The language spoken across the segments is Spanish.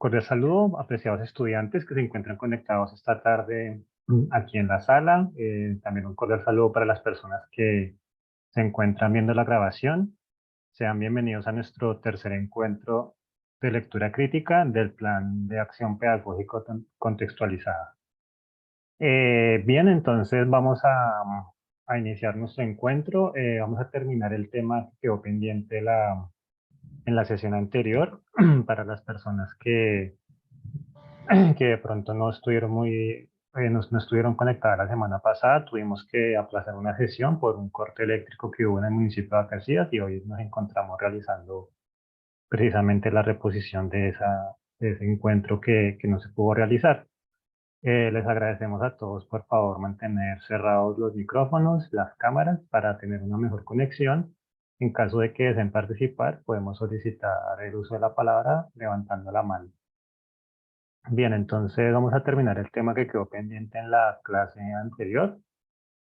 Cordial saludo, apreciados estudiantes que se encuentran conectados esta tarde aquí en la sala. También un cordial saludo para las personas que se encuentran viendo la grabación. Sean bienvenidos a nuestro tercer encuentro de lectura crítica del Plan de Acción Pedagógico Contextualizada. Bien, entonces vamos a iniciar nuestro encuentro. Vamos a terminar el tema que quedó pendiente en la sesión anterior para las personas que de pronto no estuvieron no estuvieron conectadas la semana pasada. Tuvimos que aplazar una sesión por un corte eléctrico que hubo en el municipio de Acacias y hoy nos encontramos realizando precisamente la reposición de ese encuentro que no se pudo realizar. Les agradecemos a todos, por favor, mantener cerrados los micrófonos, las cámaras para tener una mejor conexión. En caso de que deseen participar, podemos solicitar el uso de la palabra levantando la mano. Bien, entonces vamos a terminar el tema que quedó pendiente en la clase anterior,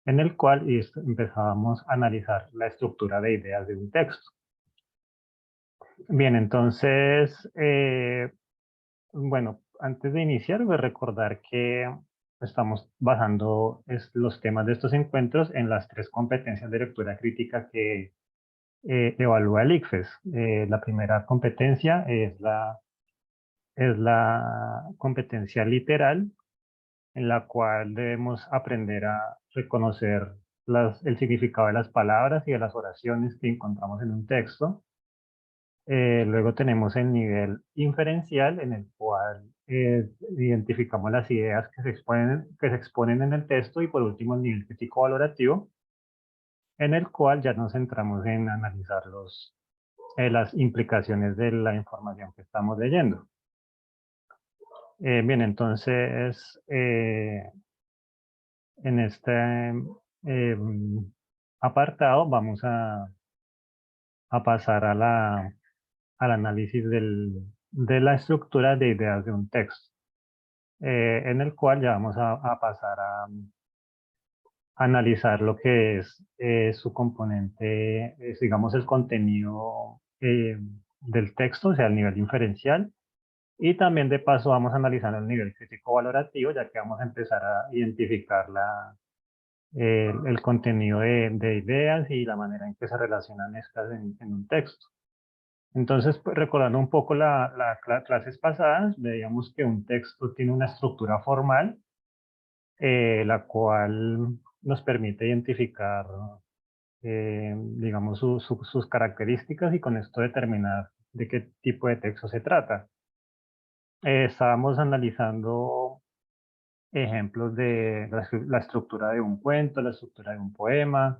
en el cual empezábamos a analizar la estructura de ideas de un texto. Bien, entonces, bueno, antes de iniciar, voy a recordar que estamos basando los temas de estos encuentros en las tres competencias de lectura crítica que evalúa el ICFES. La primera competencia es la competencia literal, en la cual debemos aprender a reconocer el significado de las palabras y de las oraciones que encontramos en un texto. Luego tenemos el nivel inferencial, en el cual identificamos las ideas que se exponen en el texto, y por último el nivel crítico valorativo, en el cual ya nos centramos en analizar las implicaciones de la información que estamos leyendo. Bien, entonces, en este apartado vamos a pasar al análisis de la estructura de ideas de un texto, en el cual ya vamos a pasar a analizar lo que es su componente, digamos, el contenido del texto, o sea, el nivel inferencial. Y también de paso vamos a analizar el nivel crítico valorativo, ya que vamos a empezar a identificar el contenido de ideas y la manera en que se relacionan estas en un texto. Entonces, pues, recordando un poco clases pasadas, veíamos que un texto tiene una estructura formal, la cual nos permite identificar, digamos, sus características y con esto determinar de qué tipo de texto se trata. Estábamos analizando ejemplos de la estructura de un cuento, la estructura de un poema,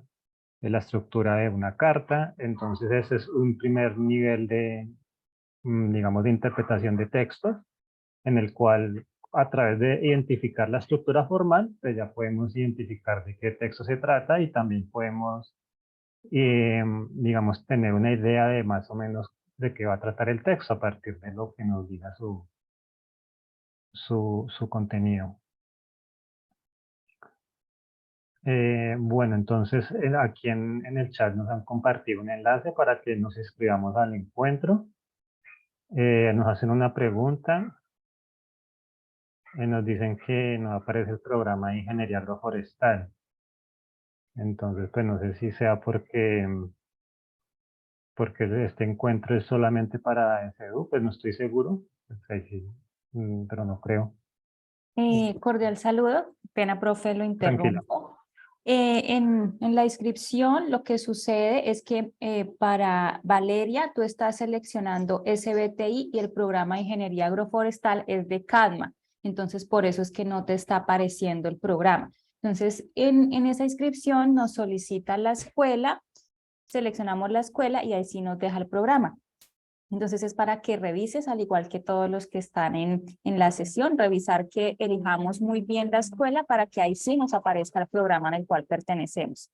de la estructura de una carta. Entonces ese es un primer nivel digamos, de interpretación de textos, en el cual a través de identificar la estructura formal, pues ya podemos identificar de qué texto se trata y también podemos, digamos, tener una idea de más o menos de qué va a tratar el texto a partir de lo que nos diga su contenido. Bueno, entonces aquí en el chat nos han compartido un enlace para que nos inscribamos al encuentro. Nos hacen una pregunta. Nos dicen que no aparece el programa de ingeniería agroforestal. Entonces, pues no sé si sea porque este encuentro es solamente para SEDU, pues no estoy seguro. Pues ahí sí, pero no creo. Cordial saludo, pena profe, lo Tranquila. interrumpo. En la inscripción lo que sucede es que para Valeria tú estás seleccionando SBTI y el programa de Ingeniería Agroforestal es de CADMA, entonces por eso es que no te está apareciendo el programa. Entonces en esa inscripción nos solicita la escuela, seleccionamos la escuela y ahí sí nos deja el programa. Entonces es para que revises, al igual que todos los que están en la sesión, revisar que elijamos muy bien la escuela para que ahí sí nos aparezca el programa en el cual pertenecemos.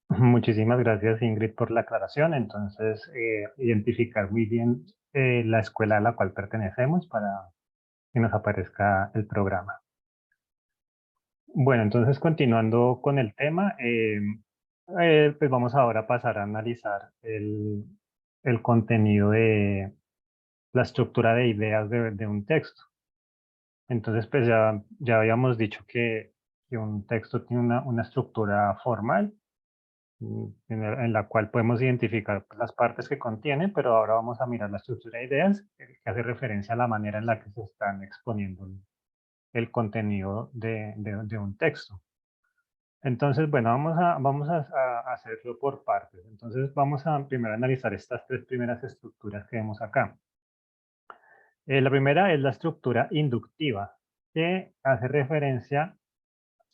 Muchísimas gracias, Ingrid, por la aclaración. Entonces, identificar muy bien la escuela a la cual pertenecemos para que nos aparezca el programa. Bueno, entonces continuando con el tema, pues vamos ahora a pasar a analizar el contenido de la estructura de ideas de un texto. Entonces, pues ya habíamos dicho que un texto tiene una estructura formal, en la cual podemos identificar pues, las partes que contiene, pero ahora vamos a mirar la estructura de ideas, que hace referencia a la manera en la que se están exponiendo el contenido de un texto. Entonces, bueno, vamos a hacerlo por partes. Entonces, vamos a primero analizar estas tres primeras estructuras que vemos acá. La primera es la estructura inductiva, que hace referencia,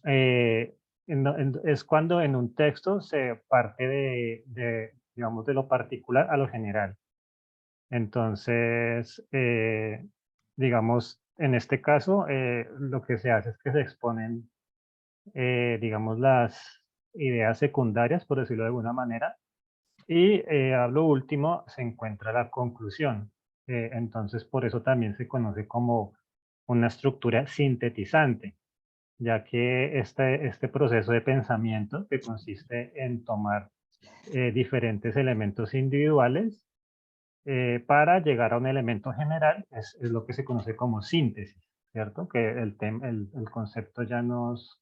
es cuando en un texto se parte digamos, de lo particular a lo general. Entonces, digamos, en este caso, lo que se hace es que se exponen, digamos, las ideas secundarias, por decirlo de alguna manera, y a lo último se encuentra la conclusión. Entonces, por eso también se conoce como una estructura sintetizante, ya que este proceso de pensamiento, que consiste en tomar diferentes elementos individuales para llegar a un elemento general, es lo que se conoce como síntesis, ¿cierto? Que el concepto ya nos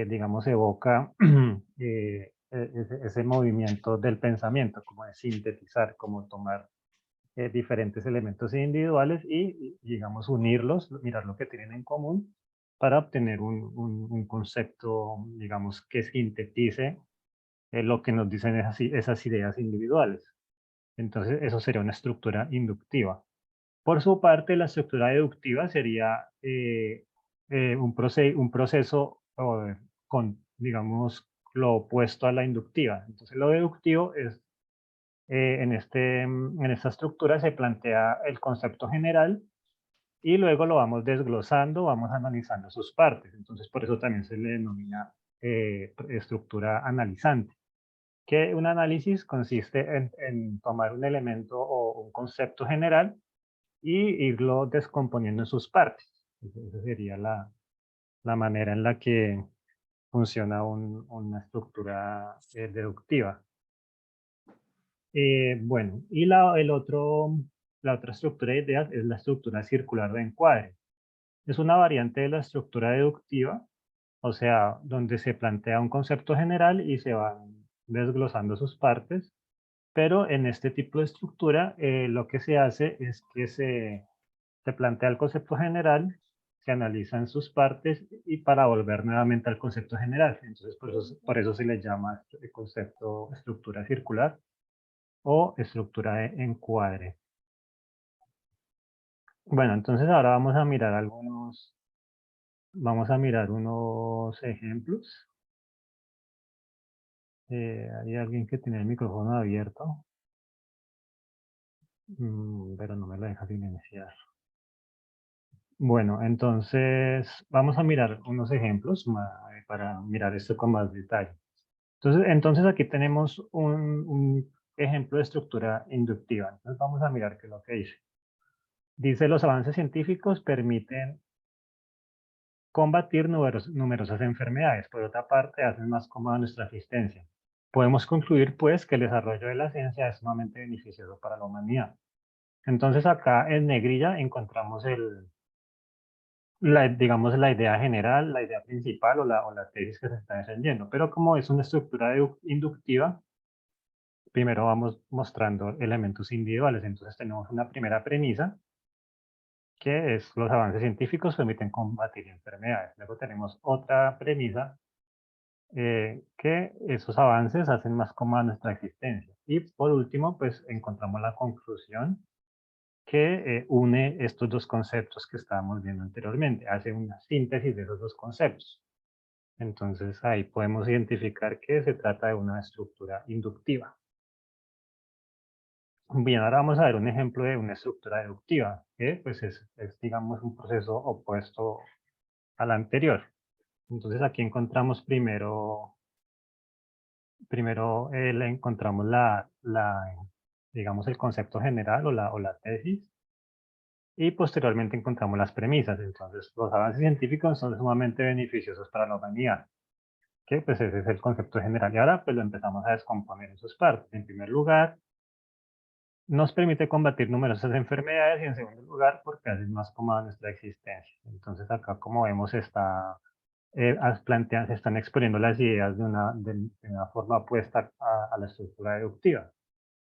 digamos, evoca ese movimiento del pensamiento, como de sintetizar, como tomar diferentes elementos individuales y, digamos, unirlos, mirar lo que tienen en común para obtener un concepto, digamos, que sintetice lo que nos dicen esas ideas individuales. Entonces, eso sería una estructura inductiva. Por su parte, la estructura deductiva sería un proceso con, digamos, lo opuesto a la inductiva. Entonces, lo deductivo es, en esta estructura se plantea el concepto general y luego lo vamos desglosando, vamos analizando sus partes. Entonces, por eso también se le denomina estructura analizante, que un análisis consiste en tomar un elemento o un concepto general y irlo descomponiendo en sus partes. Esa sería la manera en la que funciona una estructura deductiva. Bueno, y la otra estructura de ideas es la estructura circular de encuadre. Es una variante de la estructura deductiva, o sea, donde se plantea un concepto general y se van desglosando sus partes, pero en este tipo de estructura lo que se hace es que se plantea el concepto general, se analizan sus partes y para volver nuevamente al concepto general. Entonces, por eso se le llama el concepto estructura circular o estructura de encuadre. Bueno, entonces ahora vamos a mirar unos ejemplos. Hay alguien que tiene el micrófono abierto, pero no me lo deja silenciar. Bueno, entonces vamos a mirar unos ejemplos para mirar esto con más detalle. Entonces aquí tenemos un ejemplo de estructura inductiva. Entonces vamos a mirar qué es lo que dice. Dice, los avances científicos permiten combatir numerosas enfermedades. Por otra parte, hacen más cómoda nuestra existencia. Podemos concluir, pues, que el desarrollo de la ciencia es sumamente beneficioso para la humanidad. Entonces acá en negrilla encontramos digamos, la idea general, la idea principal o la tesis que se está defendiendo. Pero como es una estructura inductiva, primero vamos mostrando elementos individuales. Entonces tenemos una primera premisa, que es los avances científicos permiten combatir enfermedades. Luego tenemos otra premisa, que esos avances hacen más cómoda nuestra existencia. Y por último, pues encontramos la conclusión que une estos dos conceptos que estábamos viendo anteriormente, hace una síntesis de esos dos conceptos. Entonces ahí podemos identificar que se trata de una estructura inductiva. Bien, ahora vamos a ver un ejemplo de una estructura deductiva, que pues es, digamos, un proceso opuesto al anterior. Entonces aquí encontramos primero le encontramos digamos, el concepto general o la tesis, y posteriormente encontramos las premisas. Entonces, los avances científicos son sumamente beneficiosos para la humanidad. que pues ese es el concepto general. Y ahora pues lo empezamos a descomponer en sus partes. En primer lugar, nos permite combatir numerosas enfermedades y en segundo lugar, porque hace más cómoda nuestra existencia. Entonces acá, como vemos, se están exponiendo las ideas de una forma opuesta a la estructura deductiva.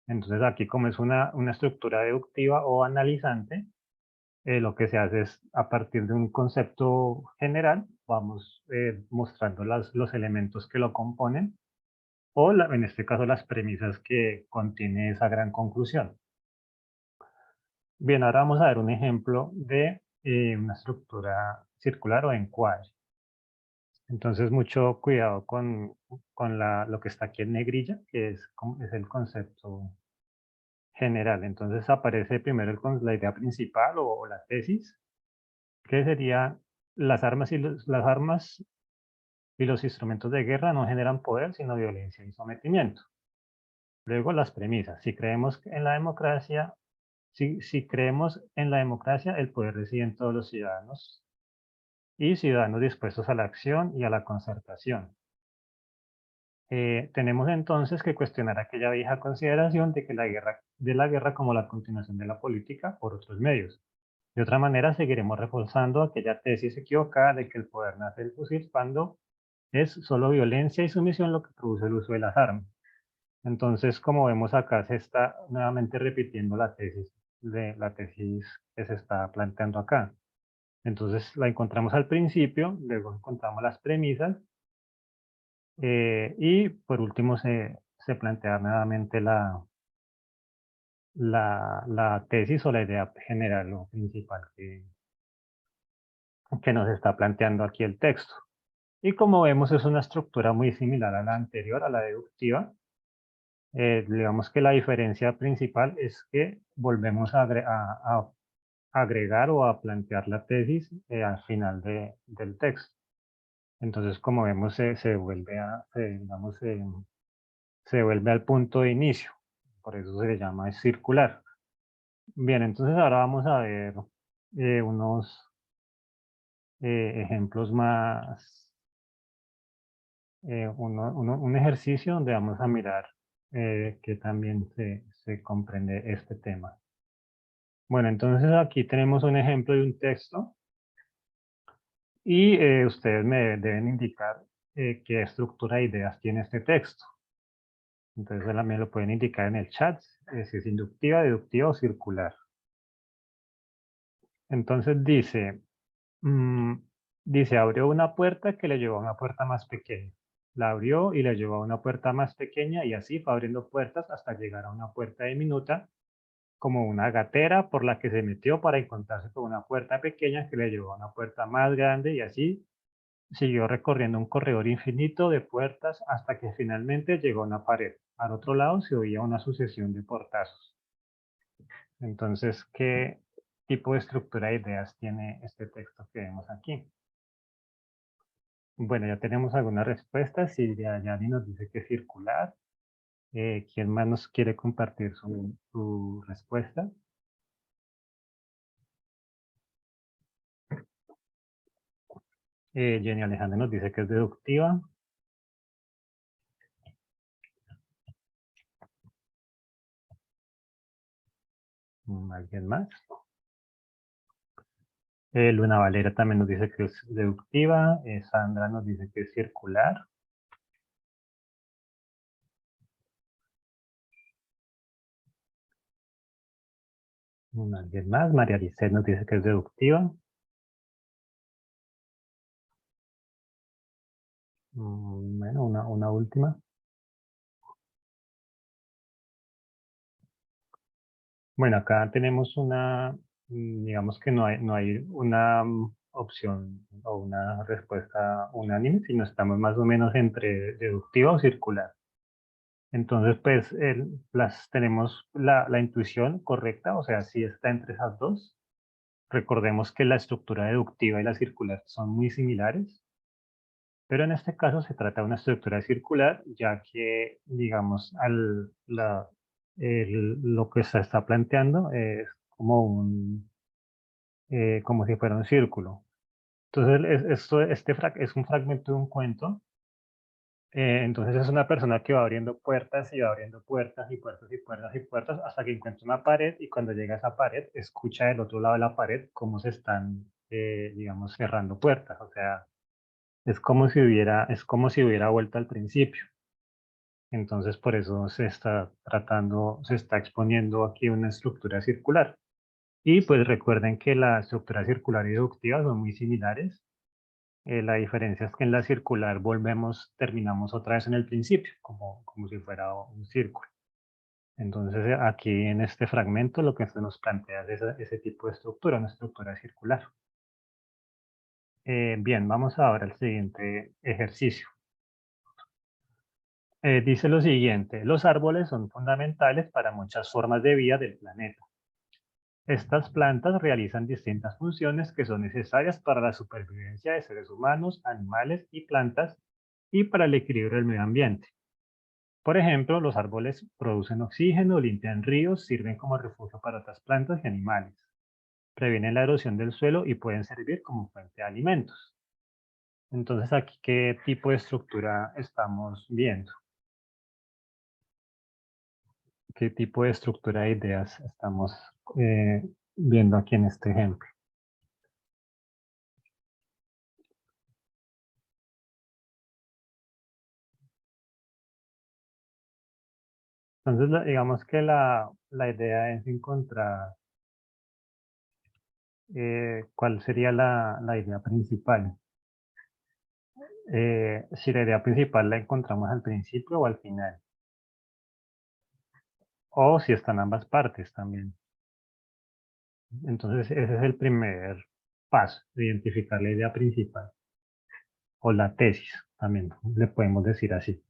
Entonces aquí, como es una estructura deductiva o analizante, lo que se hace es, a partir de un concepto general, vamos mostrando los elementos que lo componen o, en este caso, las premisas que contiene esa gran conclusión. Bien, ahora vamos a ver un ejemplo de una estructura circular o encuadre. Entonces, mucho cuidado con lo que está aquí en negrilla, que es el concepto general. Entonces, aparece primero la idea principal o la tesis, que sería las armas y los instrumentos de guerra no generan poder, sino violencia y sometimiento. Luego, las premisas. Si creemos en la democracia, el poder reside en todos los ciudadanos y ciudadanos dispuestos a la acción y a la concertación. Tenemos entonces que cuestionar aquella vieja consideración de la guerra como la continuación de la política por otros medios. De otra manera, seguiremos reforzando aquella tesis equivocada de que el poder nace del fusil cuando es solo violencia y sumisión lo que produce el uso de las armas. Entonces, como vemos acá, se está nuevamente repitiendo la tesis que se está planteando acá. Entonces, la encontramos al principio, luego encontramos las premisas, y por último se plantea nuevamente la tesis o la idea general o principal que nos está planteando aquí el texto. Y como vemos, es una estructura muy similar a la anterior, a la deductiva. Digamos que la diferencia principal es que volvemos a agregar o a plantear la tesis al final del texto. Entonces, como vemos, se vuelve al punto de inicio. Por eso se le llama circular. Bien, entonces ahora vamos a ver unos ejemplos más, un ejercicio donde vamos a mirar que también se comprende este tema. Bueno, entonces aquí tenemos un ejemplo de un texto y ustedes me deben indicar qué estructura de ideas tiene este texto. Entonces también lo pueden indicar en el chat, si es inductiva, deductiva o circular. Entonces mm, dice, abrió una puerta que le llevó a una puerta más pequeña. La abrió y le llevó a una puerta más pequeña y así fue abriendo puertas hasta llegar a una puerta diminuta, como una gatera por la que se metió para encontrarse con una puerta pequeña que le llevó a una puerta más grande y así siguió recorriendo un corredor infinito de puertas hasta que finalmente llegó a una pared. Al otro lado se oía una sucesión de portazos. Entonces, ¿qué tipo de estructura de ideas tiene este texto que vemos aquí? Bueno, ya tenemos algunas respuestas. Silvia Yani nos dice que es circular. ¿Quién más nos quiere compartir su respuesta? Jenny Alejandra nos dice que es deductiva. ¿Alguien más? Luna Valera también nos dice que es deductiva. Sandra nos dice que es circular. ¿Alguien más? María Lisset nos dice que es deductiva. Bueno, una última. Bueno, acá tenemos digamos que no hay una opción o una respuesta unánime, sino estamos más o menos entre deductiva o circular. Entonces, pues, tenemos la intuición correcta, o sea, sí está entre esas dos. Recordemos que la estructura deductiva y la circular son muy similares, pero en este caso se trata de una estructura circular, ya que, digamos, lo que se está planteando es como si fuera un círculo. Entonces, es un fragmento de un cuento Entonces es una persona que va abriendo puertas y va abriendo puertas y puertas y puertas y puertas hasta que encuentra una pared, y cuando llega a esa pared escucha del otro lado de la pared cómo se están, digamos, cerrando puertas. O sea, es como si hubiera vuelto al principio. Entonces por eso se está exponiendo aquí una estructura circular. Y pues recuerden que la estructura circular y deductiva son muy similares. La diferencia es que en la circular terminamos otra vez en el principio, como si fuera un círculo. Entonces, aquí en este fragmento lo que se nos plantea es ese tipo de estructura, una estructura circular. Bien, vamos ahora al siguiente ejercicio. Dice lo siguiente: los árboles son fundamentales para muchas formas de vida del planeta. Estas plantas realizan distintas funciones que son necesarias para la supervivencia de seres humanos, animales y plantas, y para el equilibrio del medio ambiente. Por ejemplo, los árboles producen oxígeno, limpian ríos, sirven como refugio para otras plantas y animales, previenen la erosión del suelo y pueden servir como fuente de alimentos. Entonces, aquí, ¿qué tipo de estructura estamos viendo? ¿Qué tipo de estructura de ideas estamos viendo aquí en este ejemplo? Entonces, digamos que la idea es encontrar cuál sería la idea principal. Si la idea principal la encontramos al principio o al final, o si están ambas partes también. Entonces, ese es el primer paso, identificar la idea principal, o la tesis, también le podemos decir así.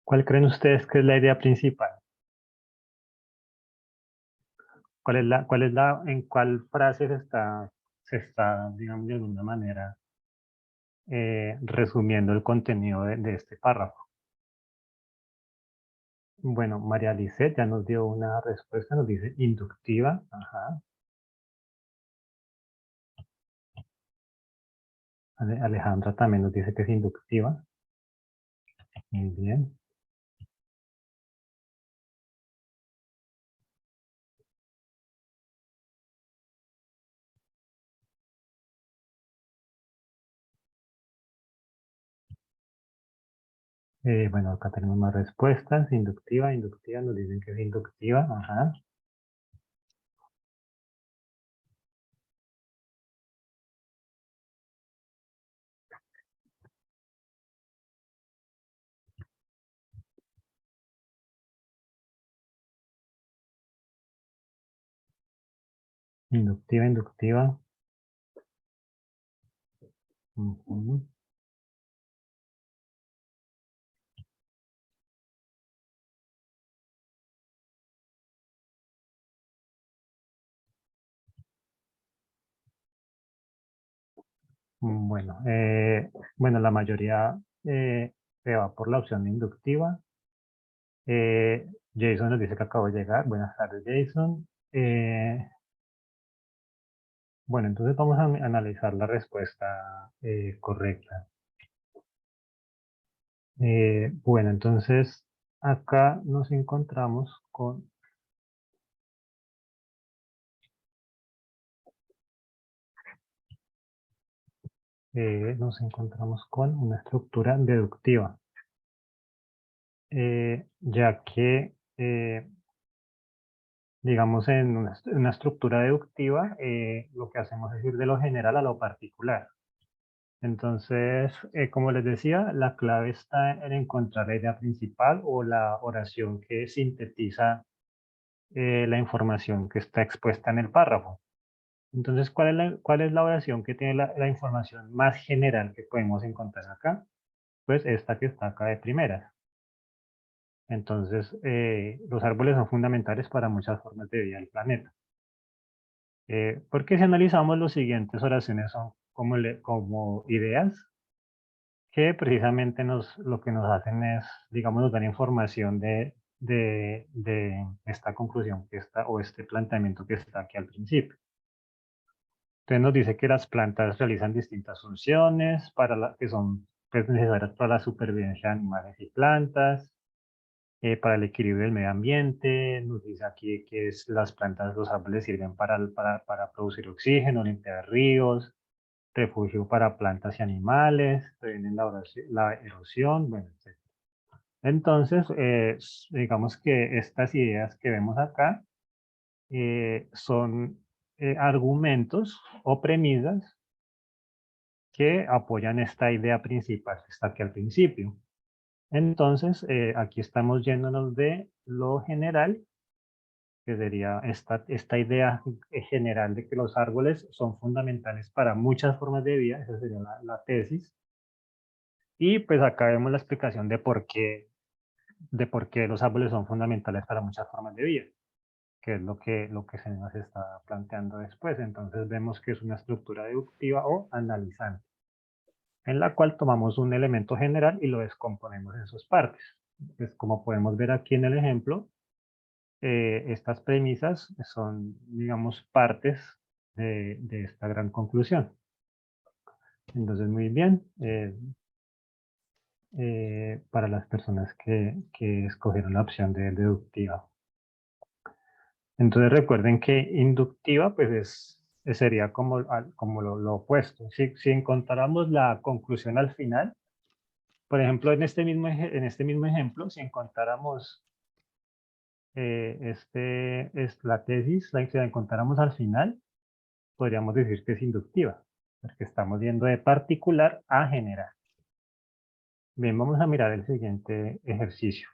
¿Cuál creen ustedes que es la idea principal? En cuál frase se está, digamos, de alguna manera, resumiendo el contenido de este párrafo? Bueno, María Lisset ya nos dio una respuesta, nos dice inductiva. Ajá. Alejandra también nos dice que es inductiva. Muy bien. Bueno, acá tenemos más respuestas. Inductiva, inductiva, nos dicen que es inductiva. Ajá. Inductiva, inductiva. Ujú. Bueno, la mayoría se va por la opción inductiva. Eh, Jason nos dice que acabo de llegar. Buenas tardes, Jason. Bueno, entonces vamos a analizar la respuesta correcta. Bueno, entonces acá nos encontramos con una estructura deductiva, ya que, digamos, en una estructura deductiva, lo que hacemos es ir de lo general a lo particular. Entonces, como les decía, la clave está en encontrar la idea principal o la oración que sintetiza la información que está expuesta en el párrafo. Entonces, ¿cuál es la oración que tiene la información más general que podemos encontrar acá? Pues esta que está acá de primera. Entonces, los árboles son fundamentales para muchas formas de vida del planeta. Porque si analizamos las siguientes oraciones son como ideas que precisamente lo que nos hacen es, digamos, nos dan información de esta conclusión que está, o este planteamiento que está aquí al principio. Entonces nos dice que las plantas realizan distintas funciones que son pues, necesarias para la supervivencia de animales y plantas, para el equilibrio del medio ambiente. Nos dice aquí que las plantas, los árboles sirven para producir oxígeno, limpiar ríos, refugio para plantas y animales, previenen la erosión, bueno, etc. Entonces, digamos que estas ideas que vemos acá son argumentos o premisas que apoyan esta idea principal que está aquí al principio. Entonces, aquí estamos yéndonos de lo general, que sería esta idea general de que los árboles son fundamentales para muchas formas de vida, esa sería la tesis. Y pues acá vemos la explicación de por qué los árboles son fundamentales para muchas formas de vida, que es lo que se nos está planteando después. Entonces vemos que es una estructura deductiva o analizante, en la cual tomamos un elemento general y lo descomponemos en sus partes. Pues como podemos ver aquí en el ejemplo, estas premisas son, digamos, partes de esta gran conclusión. Entonces, muy bien. Para las personas que escogieron la opción de deductiva. Entonces recuerden que inductiva pues sería como, como lo opuesto. Si encontráramos la conclusión al final, por ejemplo, en este mismo ejemplo, si encontráramos la tesis, si la encontráramos al final, podríamos decir que es inductiva, porque estamos yendo de particular a general. Bien, vamos a mirar el siguiente ejercicio.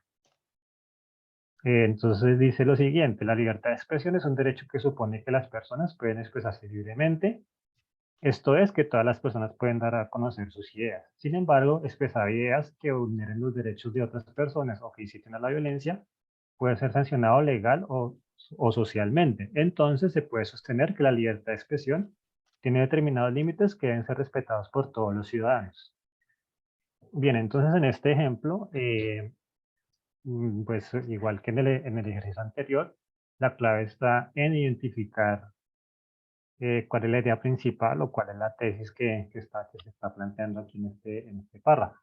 Entonces dice lo siguiente: la libertad de expresión es un derecho que supone que las personas pueden expresarse libremente. Esto es, que todas las personas pueden dar a conocer sus ideas. Sin embargo, expresar ideas que vulneren los derechos de otras personas o que inciten a la violencia puede ser sancionado legal o socialmente. Entonces se puede sostener que la libertad de expresión tiene determinados límites que deben ser respetados por todos los ciudadanos. Bien, entonces en este ejemplo, pues igual que en el ejercicio anterior, la clave está en identificar cuál es la idea principal o cuál es la tesis que se está planteando aquí en este párrafo.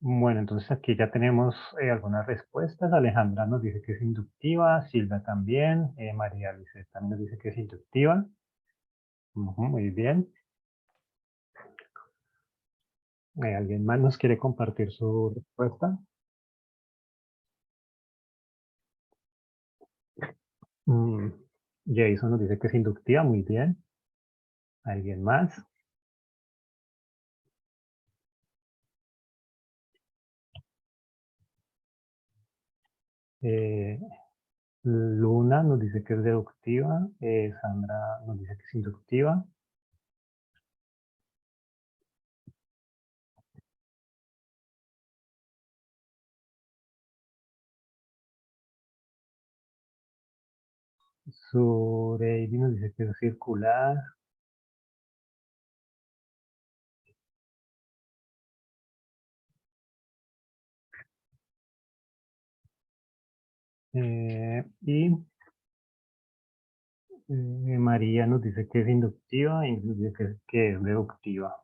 Bueno, entonces aquí ya tenemos algunas respuestas. Alejandra nos dice que es inductiva, Silvia también, María Luisa también nos dice que es inductiva. Muy bien. ¿Alguien más nos quiere compartir su respuesta? Jason nos dice que es inductiva, muy bien. ¿Alguien más? Luna nos dice que es deductiva, Sandra nos dice que es inductiva. Sureidi nos dice que es circular. Y María nos dice que es inductiva y nos dice que es deductiva.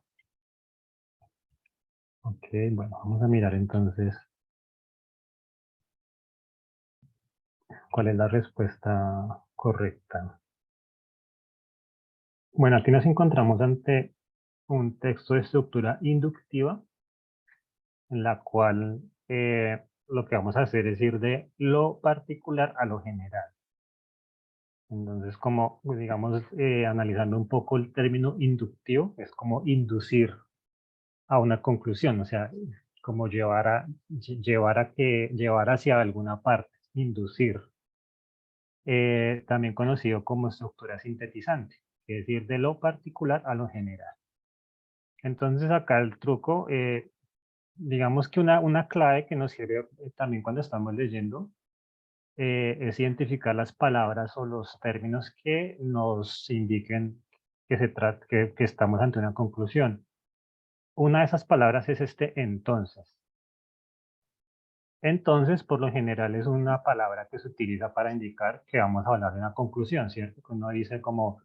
Ok, bueno, vamos a mirar entonces cuál es la respuesta correcta. Bueno, aquí nos encontramos ante un texto de estructura inductiva, en la cual lo que vamos a hacer es ir de lo particular a lo general. Entonces, como digamos, analizando un poco el término inductivo, es como inducir a una conclusión, o sea, como llevar hacia alguna parte, inducir. También conocido como estructura sintetizante, es decir, de lo particular a lo general. Entonces acá el truco, digamos que una clave que nos sirve también cuando estamos leyendo, es identificar las palabras o los términos que nos indiquen que estamos ante una conclusión. Una de esas palabras es este entonces. Entonces, por lo general es una palabra que se utiliza para indicar que vamos a hablar de una conclusión, ¿cierto? Que uno dice como,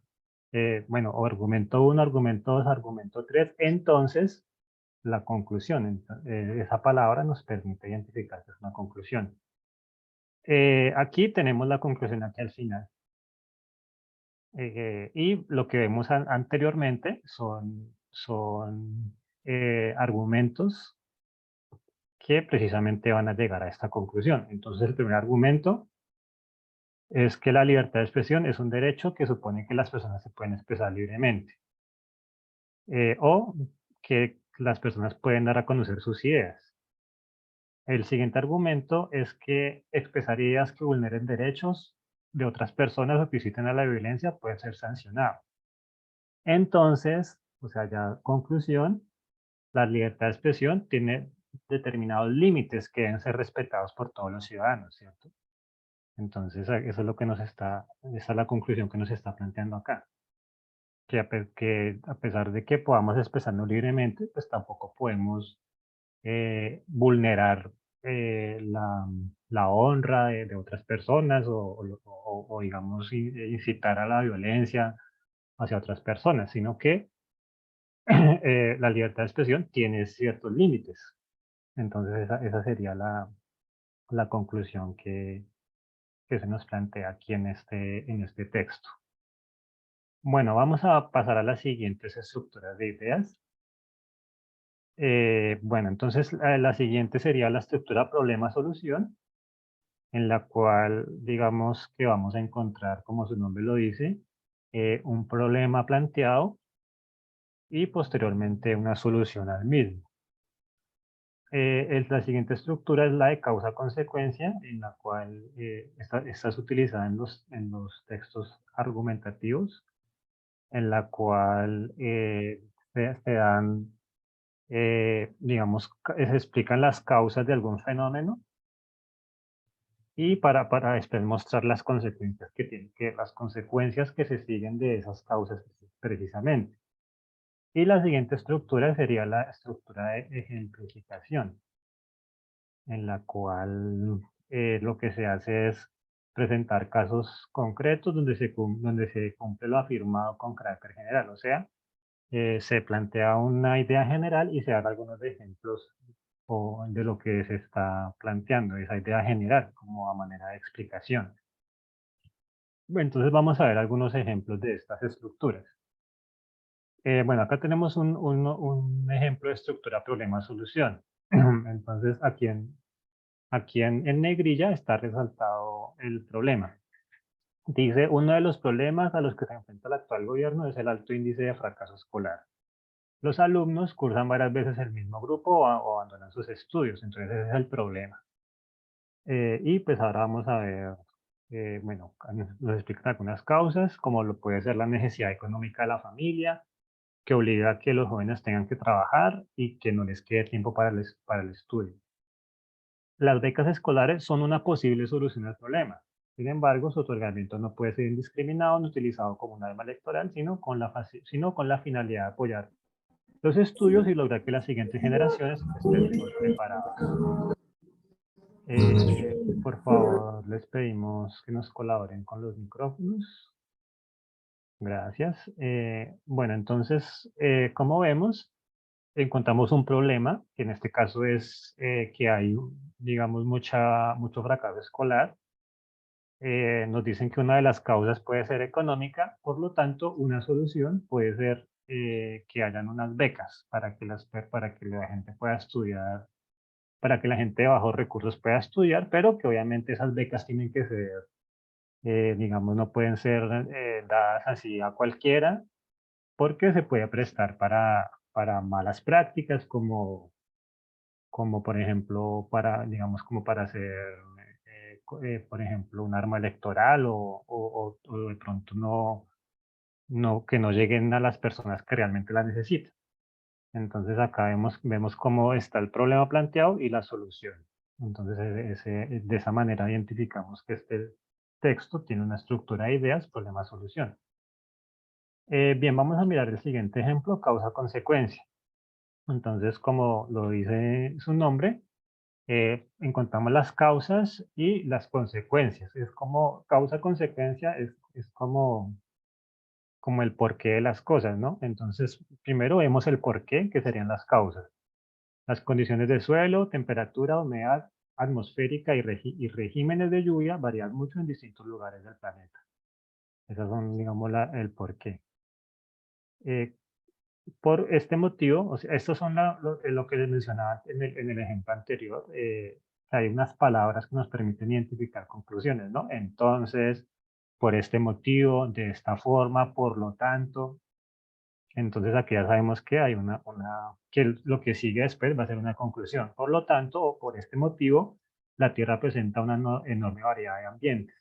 bueno, o argumento 1, argumento 2, argumento 3, entonces la conclusión. Esa palabra nos permite identificar que es una conclusión. Aquí tenemos la conclusión aquí al final. Y lo que vemos anteriormente son argumentos que precisamente van a llegar a esta conclusión. Entonces, el primer argumento es que la libertad de expresión es un derecho que supone que las personas se pueden expresar libremente, o que las personas pueden dar a conocer sus ideas. El siguiente argumento es que expresar ideas que vulneren derechos de otras personas o que inciten a la violencia puede ser sancionado. Entonces, o sea, ya conclusión, la libertad de expresión tiene determinados límites que deben ser respetados por todos los ciudadanos, ¿cierto? Entonces, eso es lo que esa es la conclusión que nos está planteando acá. Que a pesar de que podamos expresarnos libremente, pues tampoco podemos vulnerar la honra de otras personas o, digamos, incitar a la violencia hacia otras personas, sino que la libertad de expresión tiene ciertos límites. Entonces, esa sería la conclusión que se nos plantea aquí en este texto. Bueno, vamos a pasar a las siguientes estructuras de ideas. Bueno, entonces la siguiente sería la estructura problema-solución, en la cual digamos que vamos a encontrar, como su nombre lo dice, un problema planteado y posteriormente una solución al mismo. La siguiente estructura es la de causa-consecuencia, en la cual esta es utilizada en los textos argumentativos, en la cual se dan, digamos, se explican las causas de algún fenómeno y para después mostrar las consecuencias que tienen, las consecuencias que se siguen de esas causas precisamente. Y la siguiente estructura sería la estructura de ejemplificación, en la cual lo que se hace es presentar casos concretos donde se cumple lo afirmado con carácter general, o sea, se plantea una idea general y se dan algunos ejemplos de lo que se está planteando, esa idea general, como a manera de explicación. Bueno, entonces vamos a ver algunos ejemplos de estas estructuras. Bueno, acá tenemos un ejemplo de estructura problema-solución. Entonces, en negrilla está resaltado el problema. Dice, uno de los problemas a los que se enfrenta el actual gobierno es el alto índice de fracaso escolar. Los alumnos cursan varias veces el mismo grupo o abandonan sus estudios, entonces ese es el problema. Y pues ahora vamos a ver, bueno, nos explican algunas causas, como lo puede ser la necesidad económica de la familia, que obliga a que los jóvenes tengan que trabajar y que no les quede tiempo para el estudio. Las becas escolares son una posible solución al problema. Sin embargo, su otorgamiento no puede ser indiscriminado ni utilizado como un arma electoral, sino con la finalidad de apoyar los estudios y lograr que las siguientes generaciones estén mejor preparadas. Por favor, les pedimos que nos colaboren con los micrófonos. Gracias. Bueno, entonces, como vemos, encontramos un problema, que en este caso es que hay, digamos, mucho fracaso escolar. Nos dicen que una de las causas puede ser económica, por lo tanto, una solución puede ser que hayan unas becas para que la gente pueda estudiar, para que la gente de bajos recursos pueda estudiar, pero que obviamente esas becas tienen que ser, digamos, no pueden ser dadas así a cualquiera, porque se puede prestar para malas prácticas, como por ejemplo, digamos, como para hacer, por ejemplo, un arma electoral o de pronto que no lleguen a las personas que realmente la necesitan. Entonces acá vemos cómo está el problema planteado y la solución. Entonces de esa manera identificamos que este texto tiene una estructura de ideas, problema, solución. Bien, vamos a mirar el siguiente ejemplo, causa-consecuencia. Entonces, como lo dice su nombre, encontramos las causas y las consecuencias. Es como causa-consecuencia, es como el porqué de las cosas, ¿no? Entonces, primero vemos el porqué, que serían las causas. Las condiciones de suelo, temperatura, humedad atmosférica y regímenes de lluvia varían mucho en distintos lugares del planeta. Esos son, digamos, el porqué. Eh, por este motivo, o sea, estos son lo que les mencionaba en el ejemplo anterior. Hay unas palabras que nos permiten identificar conclusiones, ¿no? Entonces, por este motivo, de esta forma, por lo tanto. Entonces aquí ya sabemos que hay que lo que sigue después va a ser una conclusión. Por lo tanto, o por este motivo, la Tierra presenta una enorme variedad de ambientes.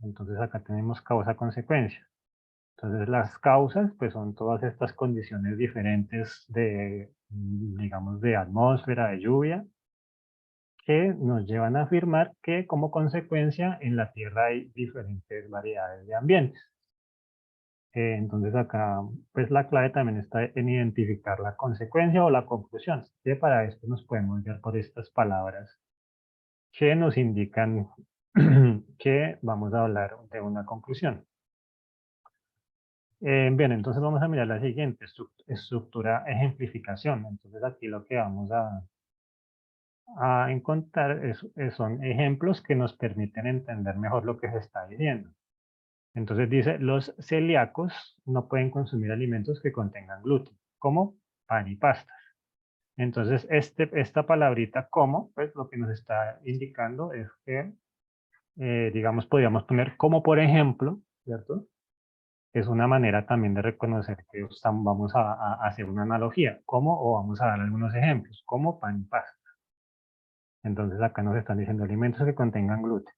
Entonces acá tenemos causa-consecuencia. Entonces las causas, pues son todas estas condiciones diferentes de, digamos, de atmósfera, de lluvia, que nos llevan a afirmar que como consecuencia en la Tierra hay diferentes variedades de ambientes. Entonces acá, pues la clave también está en identificar la consecuencia o la conclusión. Que para esto nos podemos guiar por estas palabras que nos indican que vamos a hablar de una conclusión. Bien, entonces vamos a mirar la siguiente, estructura ejemplificación. Entonces aquí lo que vamos a encontrar son ejemplos que nos permiten entender mejor lo que se está diciendo. Entonces dice, los celíacos no pueden consumir alimentos que contengan gluten, como pan y pastas. Entonces, esta palabrita como, pues lo que nos está indicando es que, digamos, podríamos poner como por ejemplo, ¿cierto? Es una manera también de reconocer que vamos a hacer una analogía, como o vamos a dar algunos ejemplos, como pan y pasta. Entonces acá nos están diciendo alimentos que contengan gluten,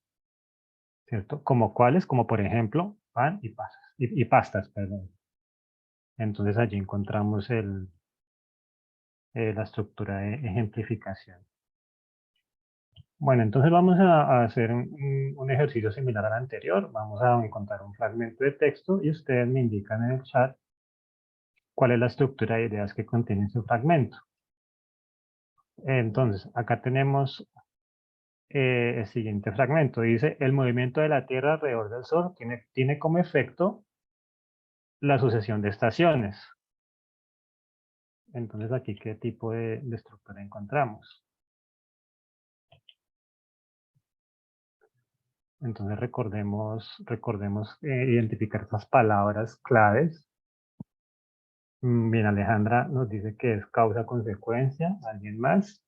¿cierto? Como cuáles, como por ejemplo, pan y pastas, perdón. Entonces allí encontramos la estructura de ejemplificación. Bueno, entonces vamos a hacer un ejercicio similar al anterior. Vamos a encontrar un fragmento de texto y ustedes me indican en el chat cuál es la estructura de ideas que contiene ese fragmento. Entonces, acá tenemos el siguiente fragmento. Dice, el movimiento de la Tierra alrededor del Sol tiene como efecto la sucesión de estaciones. Entonces, aquí, ¿qué tipo de estructura encontramos? Entonces recordemos identificar estas palabras claves. Bien, Alejandra nos dice que es causa-consecuencia. ¿Alguien más?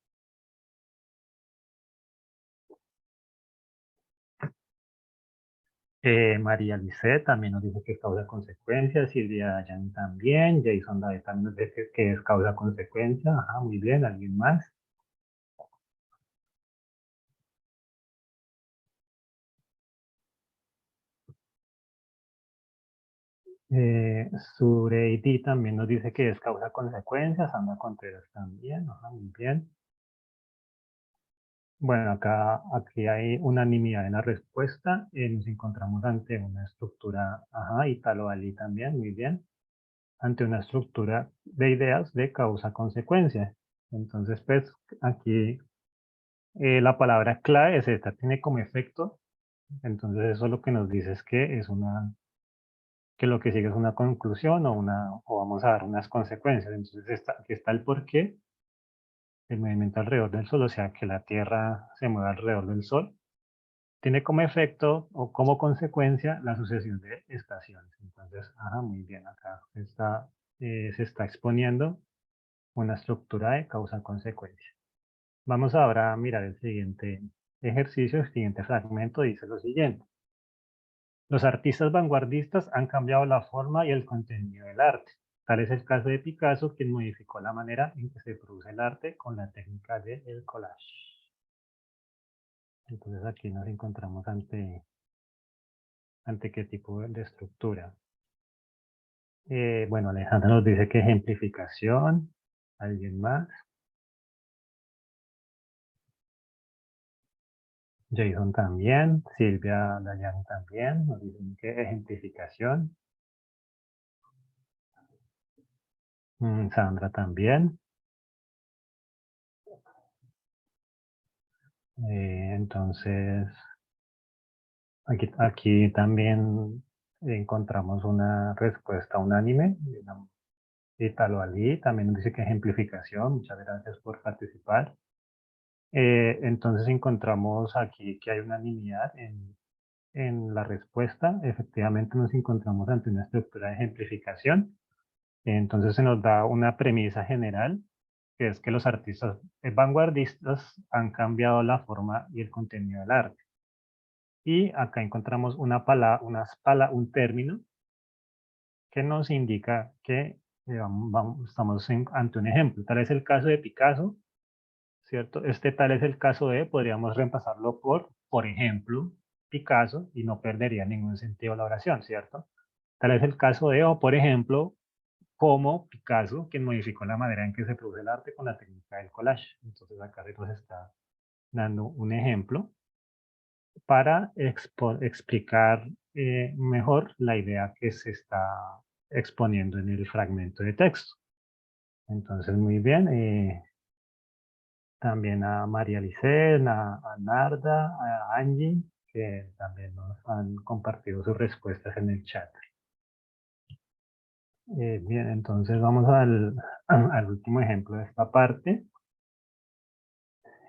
María Lisset también nos dice que es causa-consecuencia. Silvia Dayan también. Jason David también nos dice que es causa-consecuencia. Ajá, muy bien. ¿Alguien más? Eh, Sureidi también nos dice que es causa-consecuencia. Sandra Contreras también. Ajá, muy bien. Bueno, aquí hay unanimidad en la respuesta. Nos encontramos ante una estructura, ajá, Italo Ali también, muy bien, ante una estructura de ideas de causa-consecuencia. Entonces, pues, aquí la palabra clave es esta, tiene como efecto. Entonces, eso lo que nos dice es que que lo que sigue es una conclusión o vamos a dar unas consecuencias. Entonces, aquí está el porqué del movimiento alrededor del Sol, o sea, que la Tierra se mueve alrededor del Sol tiene como efecto o como consecuencia la sucesión de estaciones. Entonces, ajá, muy bien, acá se está exponiendo una estructura de causa-consecuencia. Vamos ahora a mirar el siguiente ejercicio, el siguiente fragmento dice lo siguiente. Los artistas vanguardistas han cambiado la forma y el contenido del arte. Tal es el caso de Picasso, quien modificó la manera en que se produce el arte con la técnica del collage. Entonces aquí nos encontramos ante qué tipo de estructura. Bueno, Alejandra nos dice que ejemplificación. ¿Alguien más? Jason también. Silvia Dayan también. Nos dicen que ejemplificación. Sandra también. Entonces, aquí también encontramos una respuesta unánime. Italo Ali también nos dice que ejemplificación. Muchas gracias por participar. Entonces encontramos aquí que hay unanimidad en la respuesta. Efectivamente nos encontramos ante una estructura de ejemplificación. Entonces se nos da una premisa general, que es que los artistas vanguardistas han cambiado la forma y el contenido del arte. Y acá encontramos un término que nos indica que estamos ante un ejemplo. Tal es el caso de Picasso, ¿cierto? Este tal es el caso de, podríamos reemplazarlo por ejemplo, Picasso, y no perdería ningún sentido la oración, ¿cierto? Tal es el caso de, o por ejemplo, como Picasso, quien modificó la manera en que se produce el arte con la técnica del collage. Entonces acá se nos está dando un ejemplo para explicar mejor la idea que se está exponiendo en el fragmento de texto. Entonces, muy bien. También a María Licen, a Narda, a Angie, que también nos han compartido sus respuestas en el chat. Bien, entonces vamos al último ejemplo de esta parte.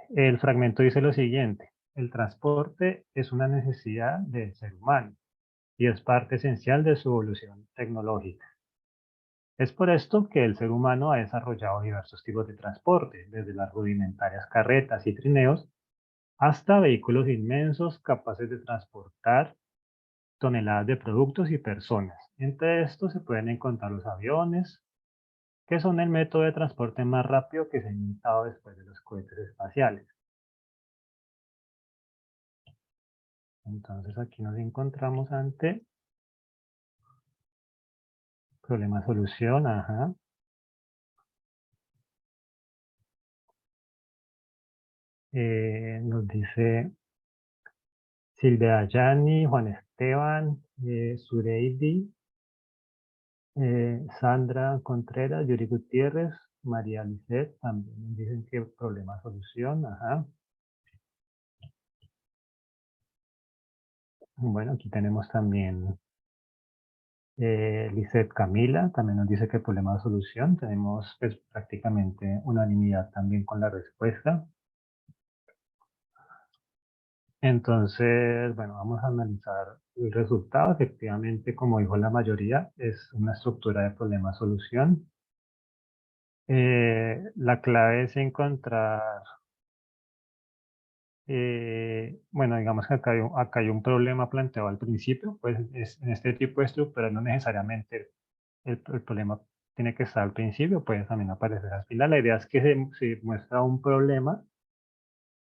El fragmento dice lo siguiente: el transporte es una necesidad del ser humano y es parte esencial de su evolución tecnológica. Es por esto que el ser humano ha desarrollado diversos tipos de transporte, desde las rudimentarias carretas y trineos hasta vehículos inmensos capaces de transportar toneladas de productos y personas. Entre estos se pueden encontrar los aviones, que son el método de transporte más rápido que se ha inventado después de los cohetes espaciales. Entonces aquí nos encontramos ante problema-solución. Ajá. Nos dice Silvia Ayani, Juan Esteban, Sureidi, Sandra Contreras, Yuri Gutiérrez, María Lisset, también nos dicen que problema-solución. Ajá. Bueno, aquí tenemos también Lisset Camila, también nos dice que problema de solución. Tenemos pues, prácticamente unanimidad también con la respuesta. Entonces, bueno, vamos a analizar el resultado. Efectivamente, como dijo la mayoría, es una estructura de problema-solución. La clave es encontrar, bueno, digamos que acá hay un problema planteado al principio, pues en este tipo de estructuras no necesariamente el problema tiene que estar al principio, puede también aparecer al final. La idea es que se muestra un problema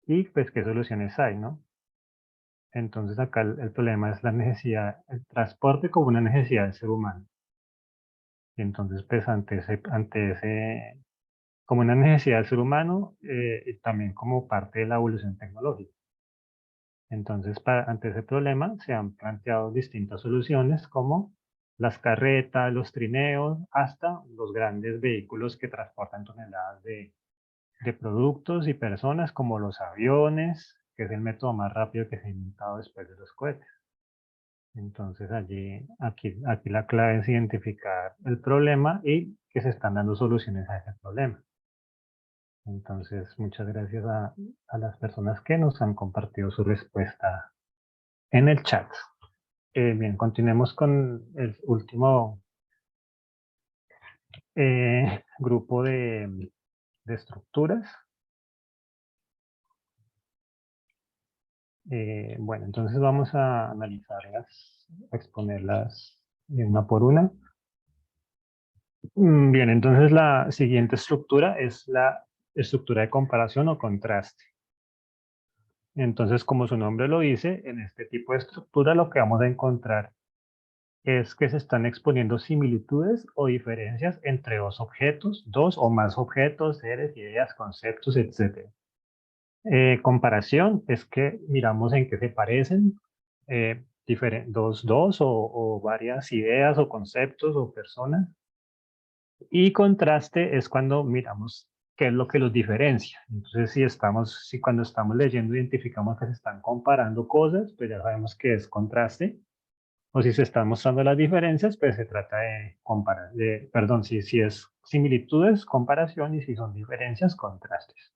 y pues qué soluciones hay, ¿no? Entonces acá el problema es la necesidad, el transporte como una necesidad del ser humano. Y entonces pues como una necesidad del ser humano y también como parte de la evolución tecnológica. Entonces ante ese problema se han planteado distintas soluciones como las carretas, los trineos, hasta los grandes vehículos que transportan toneladas de productos y personas como los aviones, que es el método más rápido que se ha inventado después de los cohetes. Entonces aquí la clave es identificar el problema y que se están dando soluciones a ese problema. Entonces, muchas gracias a las personas que nos han compartido su respuesta en el chat. Bien, continuemos con el último grupo de estructuras. Bueno, entonces vamos a analizarlas, a exponerlas una por una. Bien, entonces la siguiente estructura es la estructura de comparación o contraste. Entonces, como su nombre lo dice, en este tipo de estructura lo que vamos a encontrar es que se están exponiendo similitudes o diferencias entre dos objetos, dos o más objetos, seres, ideas, conceptos, etc. Comparación es que miramos en qué se parecen dos o varias ideas o conceptos o personas. Y contraste es cuando miramos qué es lo que los diferencia. Entonces, si cuando estamos leyendo identificamos que se están comparando cosas, pues ya sabemos que es contraste. O si se están mostrando las diferencias, pues se trata de comparar, perdón, si es similitudes, comparación, y si son diferencias, contrastes.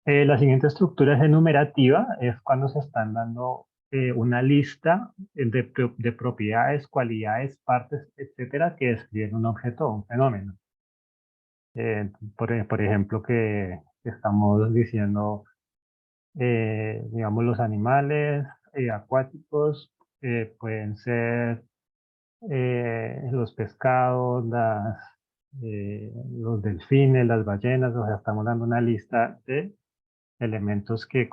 La siguiente estructura es enumerativa, es cuando se están dando una lista de propiedades, cualidades, partes, etcétera, que describen un objeto o un fenómeno. Por ejemplo, que estamos diciendo, digamos, los animales acuáticos pueden ser los pescados, los delfines, las ballenas, o sea, estamos dando una lista de elementos que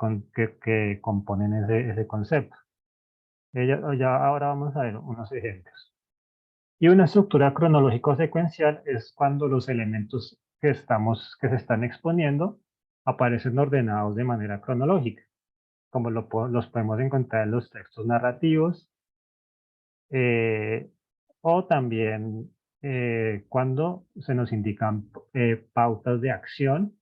componen ese concepto. Ahora vamos a ver unos ejemplos. Y una estructura cronológico secuencial es cuando los elementos que se están exponiendo aparecen ordenados de manera cronológica, como los podemos encontrar en los textos narrativos, o también cuando se nos indican pautas de acción,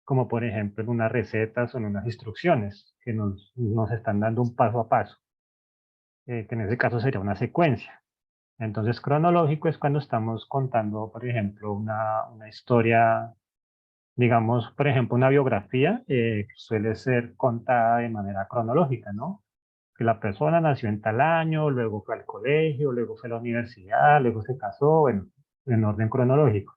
como por ejemplo en unas recetas o en unas instrucciones, que nos están dando un paso a paso, que en ese caso sería una secuencia. Entonces, cronológico es cuando estamos contando, por ejemplo, una historia, digamos, por ejemplo, una biografía, suele ser contada de manera cronológica, ¿no? Que la persona nació en tal año, luego fue al colegio, luego fue a la universidad, luego se casó, bueno, en orden cronológico.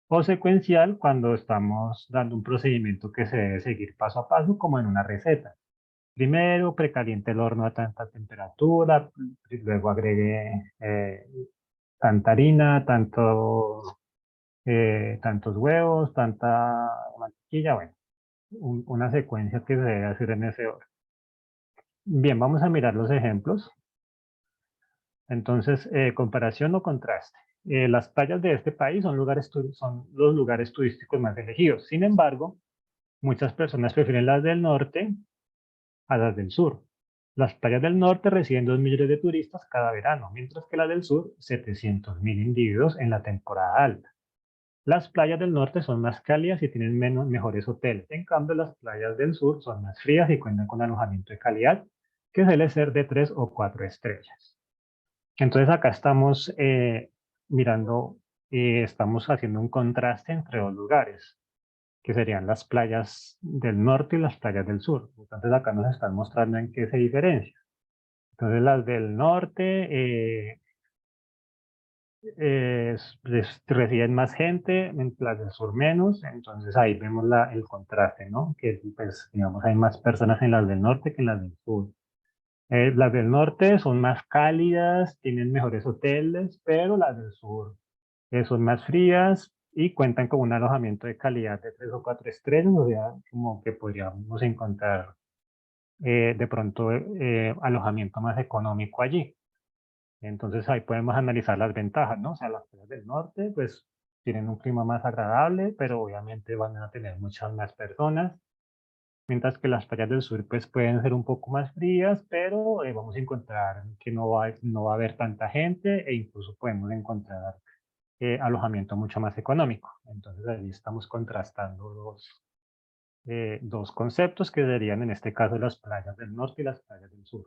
O secuencial cuando estamos dando un procedimiento que se debe seguir paso a paso, como en una receta. Primero, precaliente el horno a tanta temperatura, y luego agregue tanta harina, tantos huevos, tanta mantequilla, bueno, una secuencia que se debe hacer en ese orden. Bien, vamos a mirar los ejemplos. Entonces, comparación o contraste. Las playas de este país son los lugares turísticos más elegidos. Sin embargo, muchas personas prefieren las del norte a las del sur. Las playas del norte reciben 2 millones de turistas cada verano, mientras que las del sur, 700.000 individuos en la temporada alta. Las playas del norte son más cálidas y tienen mejores hoteles. En cambio, las playas del sur son más frías y cuentan con alojamiento de calidad, que suele ser de 3 o 4 estrellas. Entonces acá estamos mirando, estamos haciendo un contraste entre dos lugares, que serían las playas del norte y las playas del sur. Entonces acá nos están mostrando en qué se diferencia. Entonces las del norte reciben más gente, las del sur menos, entonces ahí vemos el contraste, ¿no? Que pues, digamos, hay más personas en las del norte que en las del sur. Las del norte son más cálidas, tienen mejores hoteles, pero las del sur son más frías y cuentan con un alojamiento de calidad de 3 o 4 estrellas, o sea, como que podríamos encontrar de pronto alojamiento más económico allí. Entonces ahí podemos analizar las ventajas, ¿no? O sea, las playas del norte pues tienen un clima más agradable, pero obviamente van a tener muchas más personas, mientras que las playas del sur pues pueden ser un poco más frías, pero vamos a encontrar que no va a haber tanta gente e incluso podemos encontrar alojamiento mucho más económico. Entonces ahí estamos contrastando dos conceptos que serían en este caso las playas del norte y las playas del sur.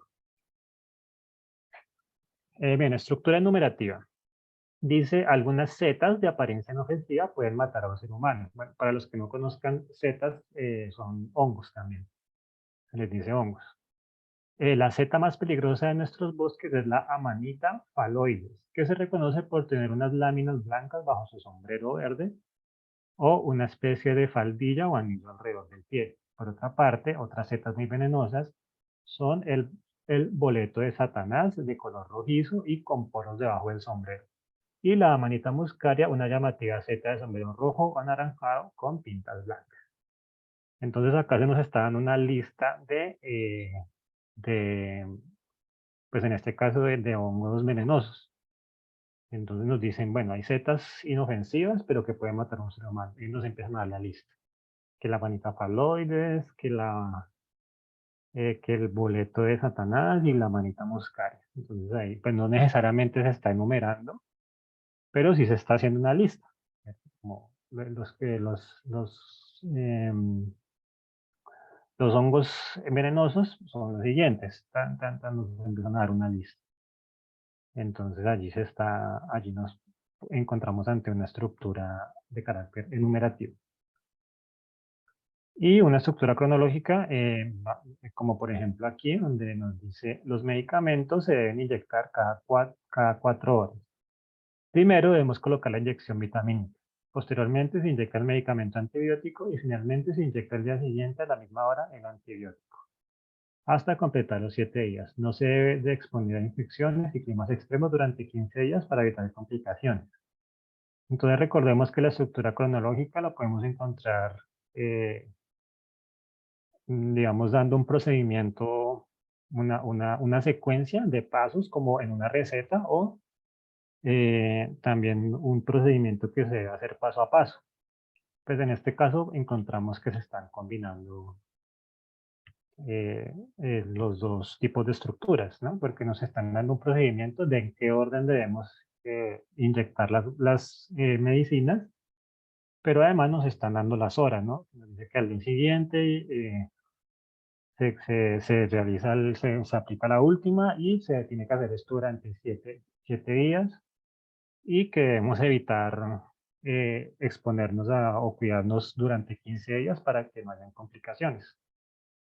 Bien, estructura enumerativa. Dice, algunas setas de apariencia inofensiva pueden matar a un ser humano. Bueno, para los que no conozcan, setas son hongos también. Se les dice hongos. La seta más peligrosa de nuestros bosques es la Amanita phalloides, que se reconoce por tener unas láminas blancas bajo su sombrero verde o una especie de faldilla o anillo alrededor del pie. Por otra parte, otras setas muy venenosas son el boleto de Satanás de color rojizo y con poros debajo del sombrero. Y la Amanita muscaria, una llamativa seta de sombrero rojo o anaranjado con pintas blancas. Entonces acá se nos está dando una lista de pues en este caso de hongos venenosos. Entonces nos dicen, bueno, hay setas inofensivas, pero que pueden matar a un ser humano. Y nos empiezan a dar la lista. Que la Amanita phalloides, que el boleto de Satanás y la Amanita muscaria. Entonces ahí, pues no necesariamente se está enumerando, pero sí se está haciendo una lista. Como los hongos venenosos son los siguientes. Nos empiezan a dar una lista. Entonces allí nos encontramos ante una estructura de carácter enumerativo. Y una estructura cronológica, como por ejemplo aquí, donde nos dice los medicamentos se deben inyectar cada 4 horas. Primero debemos colocar la inyección vitamínica. Posteriormente se inyecta el medicamento antibiótico y finalmente se inyecta el día siguiente a la misma hora el antibiótico. Hasta completar los 7 días. No se debe de exponer a infecciones y climas extremos durante 15 días para evitar complicaciones. Entonces recordemos que la estructura cronológica la podemos encontrar, digamos, dando un procedimiento, una secuencia de pasos como en una receta o también un procedimiento que se debe hacer paso a paso. Pues en este caso encontramos que se están combinando los dos tipos de estructuras, ¿no? Porque nos están dando un procedimiento de en qué orden debemos inyectar las medicinas, pero además nos están dando las horas, ¿no? Nos dice que al día siguiente se realiza, se aplica la última y se tiene que hacer esto durante 7 días y que debemos evitar exponernos o cuidarnos durante 15 días para que no hayan complicaciones.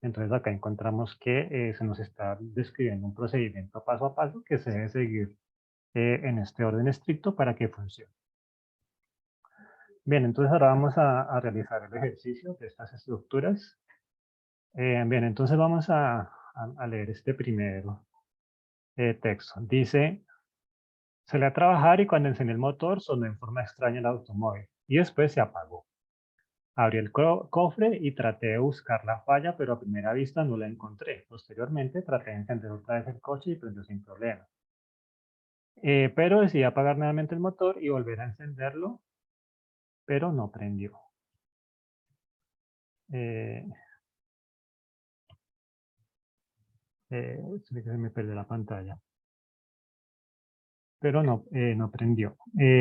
Entonces acá encontramos que se nos está describiendo un procedimiento paso a paso que se debe seguir en este orden estricto para que funcione. Bien, entonces ahora vamos a realizar el ejercicio de estas estructuras. Bien, entonces vamos a leer este primer texto. Dice, salí a trabajar y cuando encendí el motor sonó en forma extraña el automóvil y después se apagó. Abrí el cofre y traté de buscar la falla, pero a primera vista no la encontré. Posteriormente traté de encender otra vez el coche y prendió sin problema. Pero decidí apagar nuevamente el motor y volver a encenderlo, pero no prendió. Se me perdió la pantalla. Pero no prendió.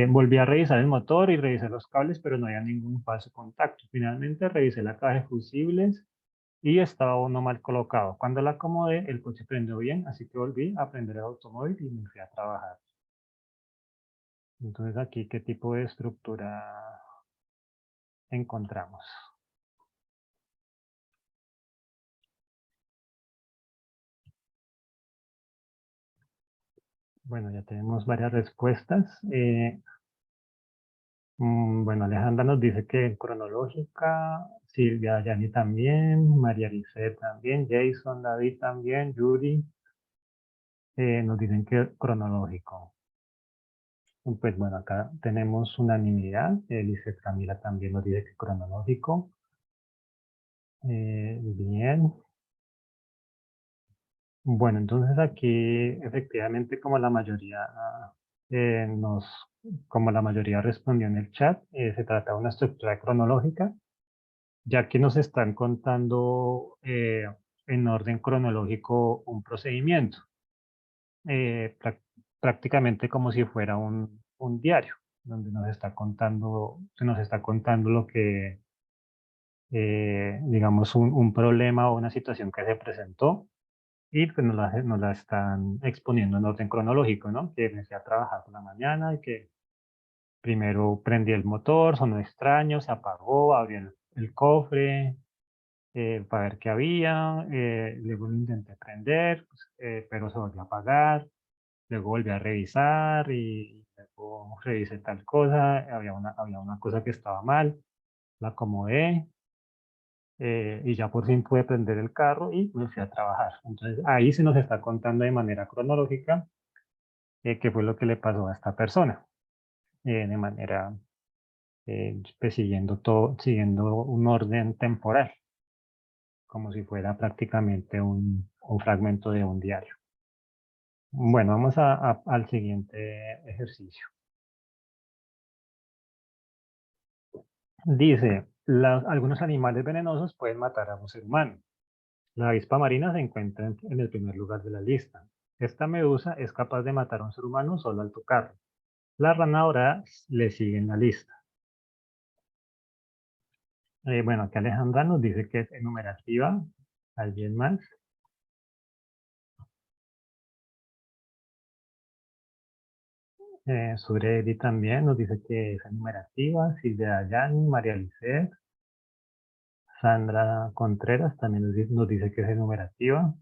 Volví a revisar el motor y revisé los cables, pero no había ningún falso contacto. Finalmente revisé la caja de fusibles y estaba uno mal colocado. Cuando la acomodé, el coche prendió bien, así que volví a prender el automóvil y me fui a trabajar. Entonces aquí, ¿qué tipo de estructura encontramos? Bueno, ya tenemos varias respuestas. Bueno, Alejandra nos dice que cronológica, Silvia Yani también, María Lisset también, Jason, David también, Judy, nos dicen que cronológico. Pues bueno, acá tenemos unanimidad. Lisset Camila también nos dice que cronológico. Bien. Bueno, entonces aquí efectivamente eh, nos, como la mayoría respondió en el chat, se trata de una estructura cronológica, ya que nos están contando en orden cronológico un procedimiento, eh, prá- prácticamente como si fuera un diario, donde se nos está contando lo que, digamos, un problema o una situación que se presentó y pues nos la están exponiendo en orden cronológico, ¿no? Que empecé a trabajar por la mañana y que primero prendí el motor, sonó extraño, se apagó, abrí el cofre para ver qué había, luego lo intenté prender, pues, pero se volvió a apagar, luego volví a revisar y luego revisé tal cosa, había una cosa que estaba mal, la acomodé, y ya por fin pude prender el carro y me fui a trabajar. Entonces ahí se nos está contando de manera cronológica qué fue lo que le pasó a esta persona, de manera, pues siguiendo un orden temporal, como si fuera prácticamente un fragmento de un diario. Bueno, vamos al siguiente ejercicio. Dice, algunos animales venenosos pueden matar a un ser humano. La avispa marina se encuentra en el primer lugar de la lista. Esta medusa es capaz de matar a un ser humano solo al tocarlo. La rana dorada le sigue en la lista. Bueno, aquí Alejandra nos dice que es enumerativa. ¿Alguien más? Suredi también nos dice que es enumerativa. Silvia Dayani, María Lisset. Sandra Contreras también nos dice que es enumerativa.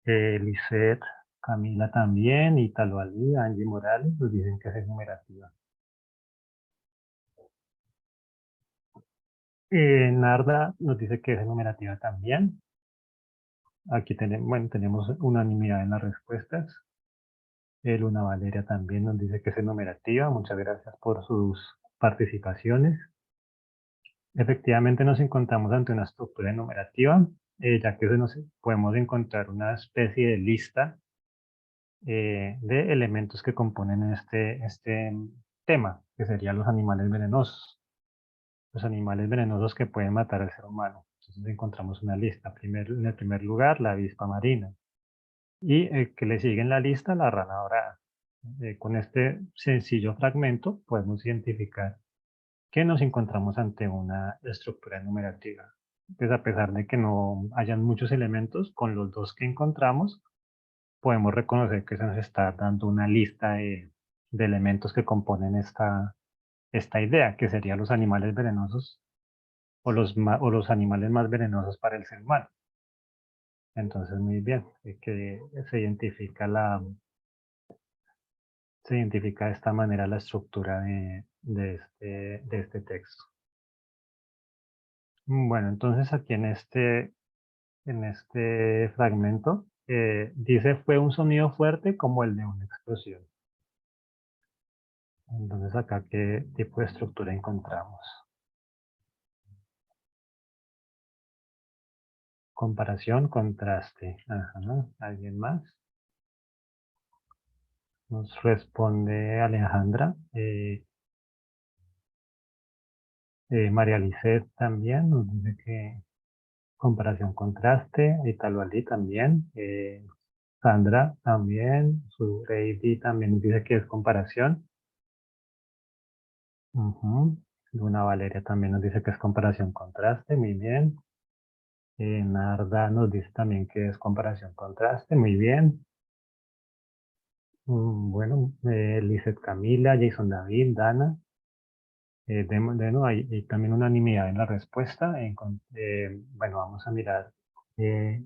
Lisset, Camila también. Italo Ali, Angie Morales nos dicen que es enumerativa. Narda nos dice que es enumerativa también. Aquí tenemos, bueno, tenemos unanimidad en las respuestas. Luna Valeria también nos dice que es enumerativa. Muchas gracias por sus participaciones. Efectivamente nos encontramos ante una estructura enumerativa, ya que podemos encontrar una especie de lista de elementos que componen este tema, que serían los animales venenosos. Los animales venenosos que pueden matar al ser humano. Entonces encontramos una lista. En el primer lugar, la avispa marina. Y que le sigue en la lista la rana dorada. Con este sencillo fragmento podemos identificar que nos encontramos ante una estructura enumerativa. Pues a pesar de que no hayan muchos elementos, con los dos que encontramos, podemos reconocer que se nos está dando una lista de elementos que componen esta idea, que serían los animales venenosos o los animales más venenosos para el ser humano. Entonces, muy bien, que se identifica de esta manera la estructura de este texto. Bueno, entonces aquí en este fragmento dice fue un sonido fuerte como el de una explosión. Entonces acá, ¿qué tipo de estructura encontramos? Comparación, contraste. Ajá. ¿Alguien más? Nos responde Alejandra. María Lisset también nos dice que comparación, contraste. Italo Ali también. Sandra también. Su Lady también nos dice que es comparación. Luna Valeria también nos dice que es comparación, contraste. Muy bien. Narda nos dice también que es comparación, contraste. Muy bien. Bueno, Lizeth Camila, Jason David, Dana. No, hay también unanimidad en la respuesta. Bueno, vamos a mirar.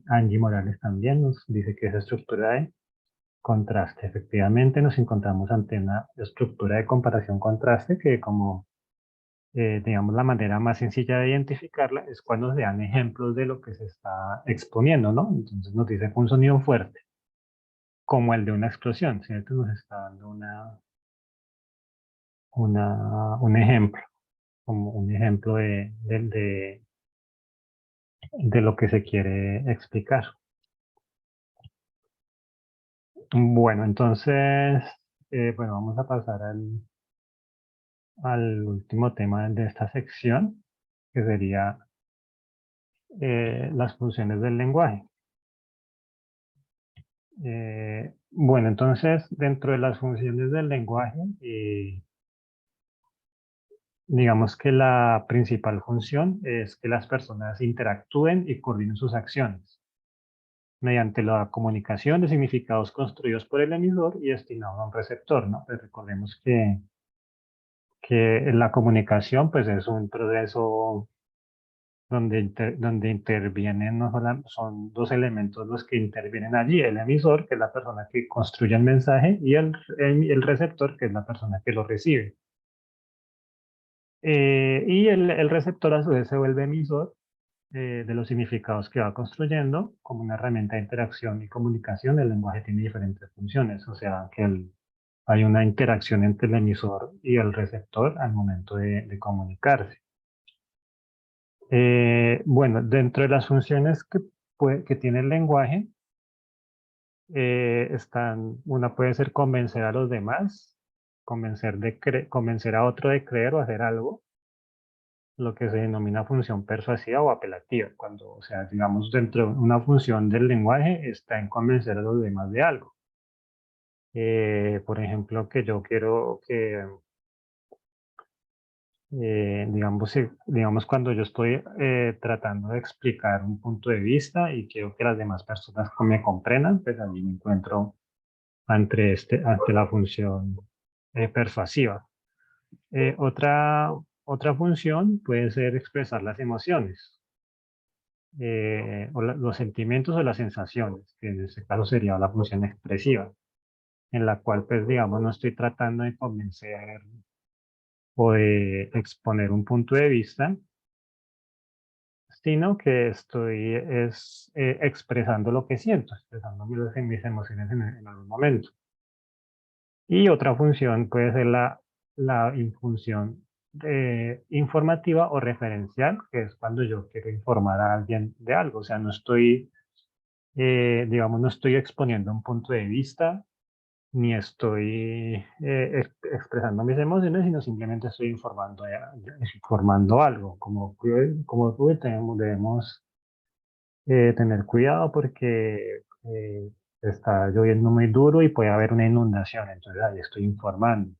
Angie Morales también nos dice que es estructura de contraste. Efectivamente, nos encontramos ante una estructura de comparación-contraste que como, digamos, la manera más sencilla de identificarla es cuando se dan ejemplos de lo que se está exponiendo, ¿no? Entonces nos dice que un sonido fuerte, como el de una explosión, ¿cierto? Nos está dando un ejemplo, como un ejemplo de lo que se quiere explicar. Bueno, entonces, bueno, vamos a pasar al último tema de esta sección, que sería las funciones del lenguaje. Bueno, entonces, dentro de las funciones del lenguaje, digamos que la principal función es que las personas interactúen y coordinen sus acciones mediante la comunicación de significados construidos por el emisor y destinados a un receptor, ¿no? Pues recordemos que la comunicación pues es un proceso donde intervienen, son dos elementos los que intervienen allí, el emisor, que es la persona que construye el mensaje, y el receptor, que es la persona que lo recibe. Y el receptor a su vez se vuelve emisor de los significados que va construyendo como una herramienta de interacción y comunicación. El lenguaje tiene diferentes funciones, o sea que hay una interacción entre el emisor y el receptor al momento de comunicarse. Bueno, dentro de las funciones que tiene el lenguaje, una puede ser convencer a los demás, convencer a otro de creer o hacer algo, lo que se denomina función persuasiva o apelativa, cuando, o sea, digamos, dentro de una función del lenguaje está en convencer a los demás de algo. Por ejemplo, que yo quiero digamos cuando yo estoy tratando de explicar un punto de vista y quiero que las demás personas me comprendan, pues allí me encuentro ante la función persuasiva. Otra función puede ser expresar las emociones, los sentimientos o las sensaciones, que en este caso sería la función expresiva, en la cual, pues, digamos, no estoy tratando de convencer o de exponer un punto de vista, sino que expresando lo que siento, expresando mis emociones en algún momento. Y otra función puede ser la función informativa o referencial, que es cuando yo quiero informar a alguien de algo. O sea, digamos, no estoy exponiendo un punto de vista, ni estoy expresando mis emociones, sino simplemente estoy informando algo. Como tú debemos tener cuidado porque está lloviendo muy duro y puede haber una inundación, entonces ahí estoy informando.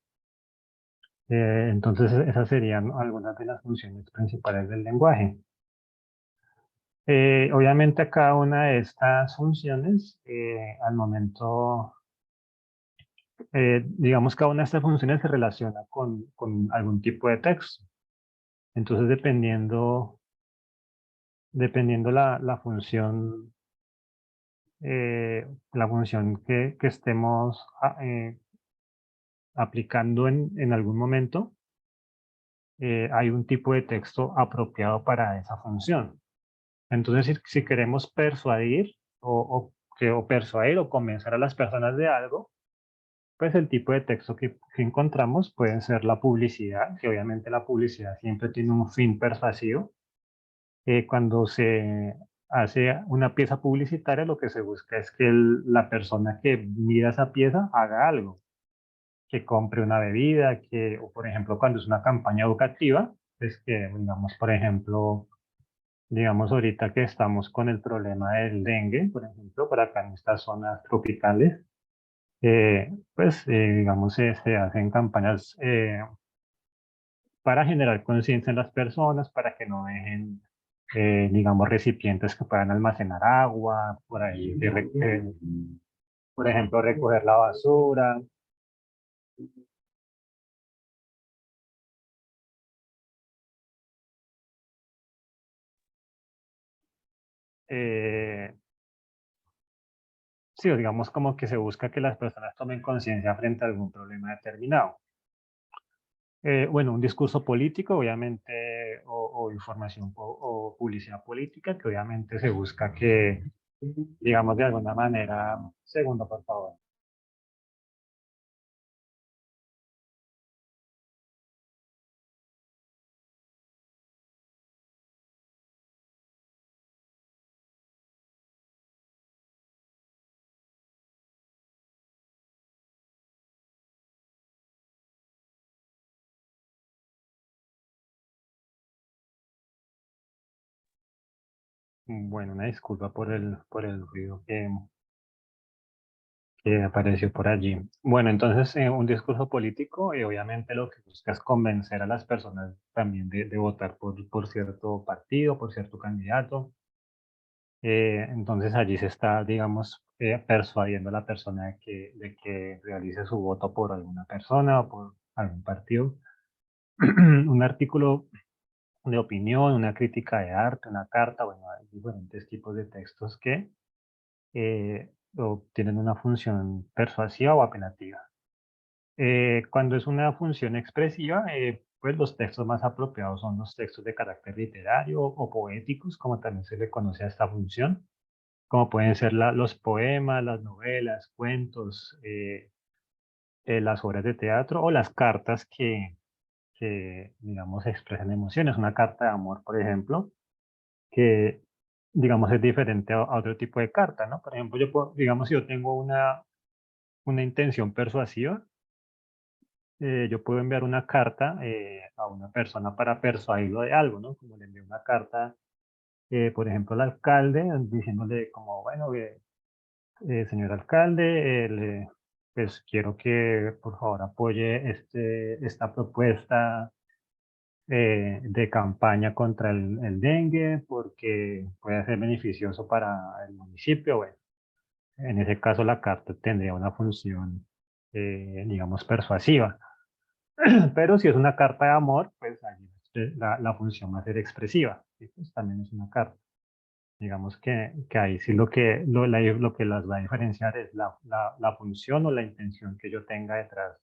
Entonces esas serían algunas de las funciones principales del lenguaje. Obviamente cada una de estas funciones, al momento, digamos, cada una de estas funciones se relaciona con algún tipo de texto. Entonces dependiendo la función que estemos aplicando en algún momento, hay un tipo de texto apropiado para esa función. Entonces, si queremos persuadir o persuadir o convencer a las personas de algo, pues el tipo de texto que encontramos puede ser la publicidad, que obviamente la publicidad siempre tiene un fin persuasivo. Cuando se hace una pieza publicitaria, lo que se busca es que la persona que mira esa pieza haga algo, que compre una bebida, o por ejemplo, cuando es una campaña educativa, es que, digamos, por ejemplo, digamos ahorita que estamos con el problema del dengue, por ejemplo, por acá en estas zonas tropicales, pues, digamos, se hacen campañas para generar conciencia en las personas, para que no dejen, digamos, recipientes que puedan almacenar agua, por ahí, por ejemplo, recoger la basura. eh, Sí, o digamos como que se busca que las personas tomen conciencia frente a algún problema determinado. Bueno, un discurso político, obviamente, o información o publicidad política, que obviamente se busca que, digamos, de alguna manera, segundo, por favor. Bueno, una disculpa por el ruido que apareció por allí. Bueno, entonces, un discurso político, obviamente lo que busca es convencer a las personas también de votar por cierto partido, por cierto candidato. Entonces allí se está, digamos, persuadiendo a la persona de que realice su voto por alguna persona o por algún partido. Un artículo de opinión, una crítica de arte, una carta, bueno, hay diferentes tipos de textos que tienen una función persuasiva o apelativa. Cuando es una función expresiva, pues los textos más apropiados son los textos de carácter literario o poéticos, como también se le conoce a esta función, como pueden ser los poemas, las novelas, cuentos, las obras de teatro o las cartas digamos, expresan emociones. Una carta de amor, por ejemplo, que, digamos, es diferente a otro tipo de carta, ¿no? Por ejemplo, digamos, si yo tengo una intención persuasiva, yo puedo enviar una carta a una persona para persuadirlo de algo, ¿no? Como le envío una carta, por ejemplo, al alcalde, diciéndole como, bueno, señor alcalde, pues quiero que por favor apoye esta propuesta de campaña contra el dengue, porque puede ser beneficioso para el municipio. Bueno, en ese caso la carta tendría una función, digamos, persuasiva. Pero si es una carta de amor, pues allí la función va a ser expresiva. ¿Sí? Pues también es una carta. Digamos que ahí sí lo que las va a diferenciar es la función o la intención que yo tenga detrás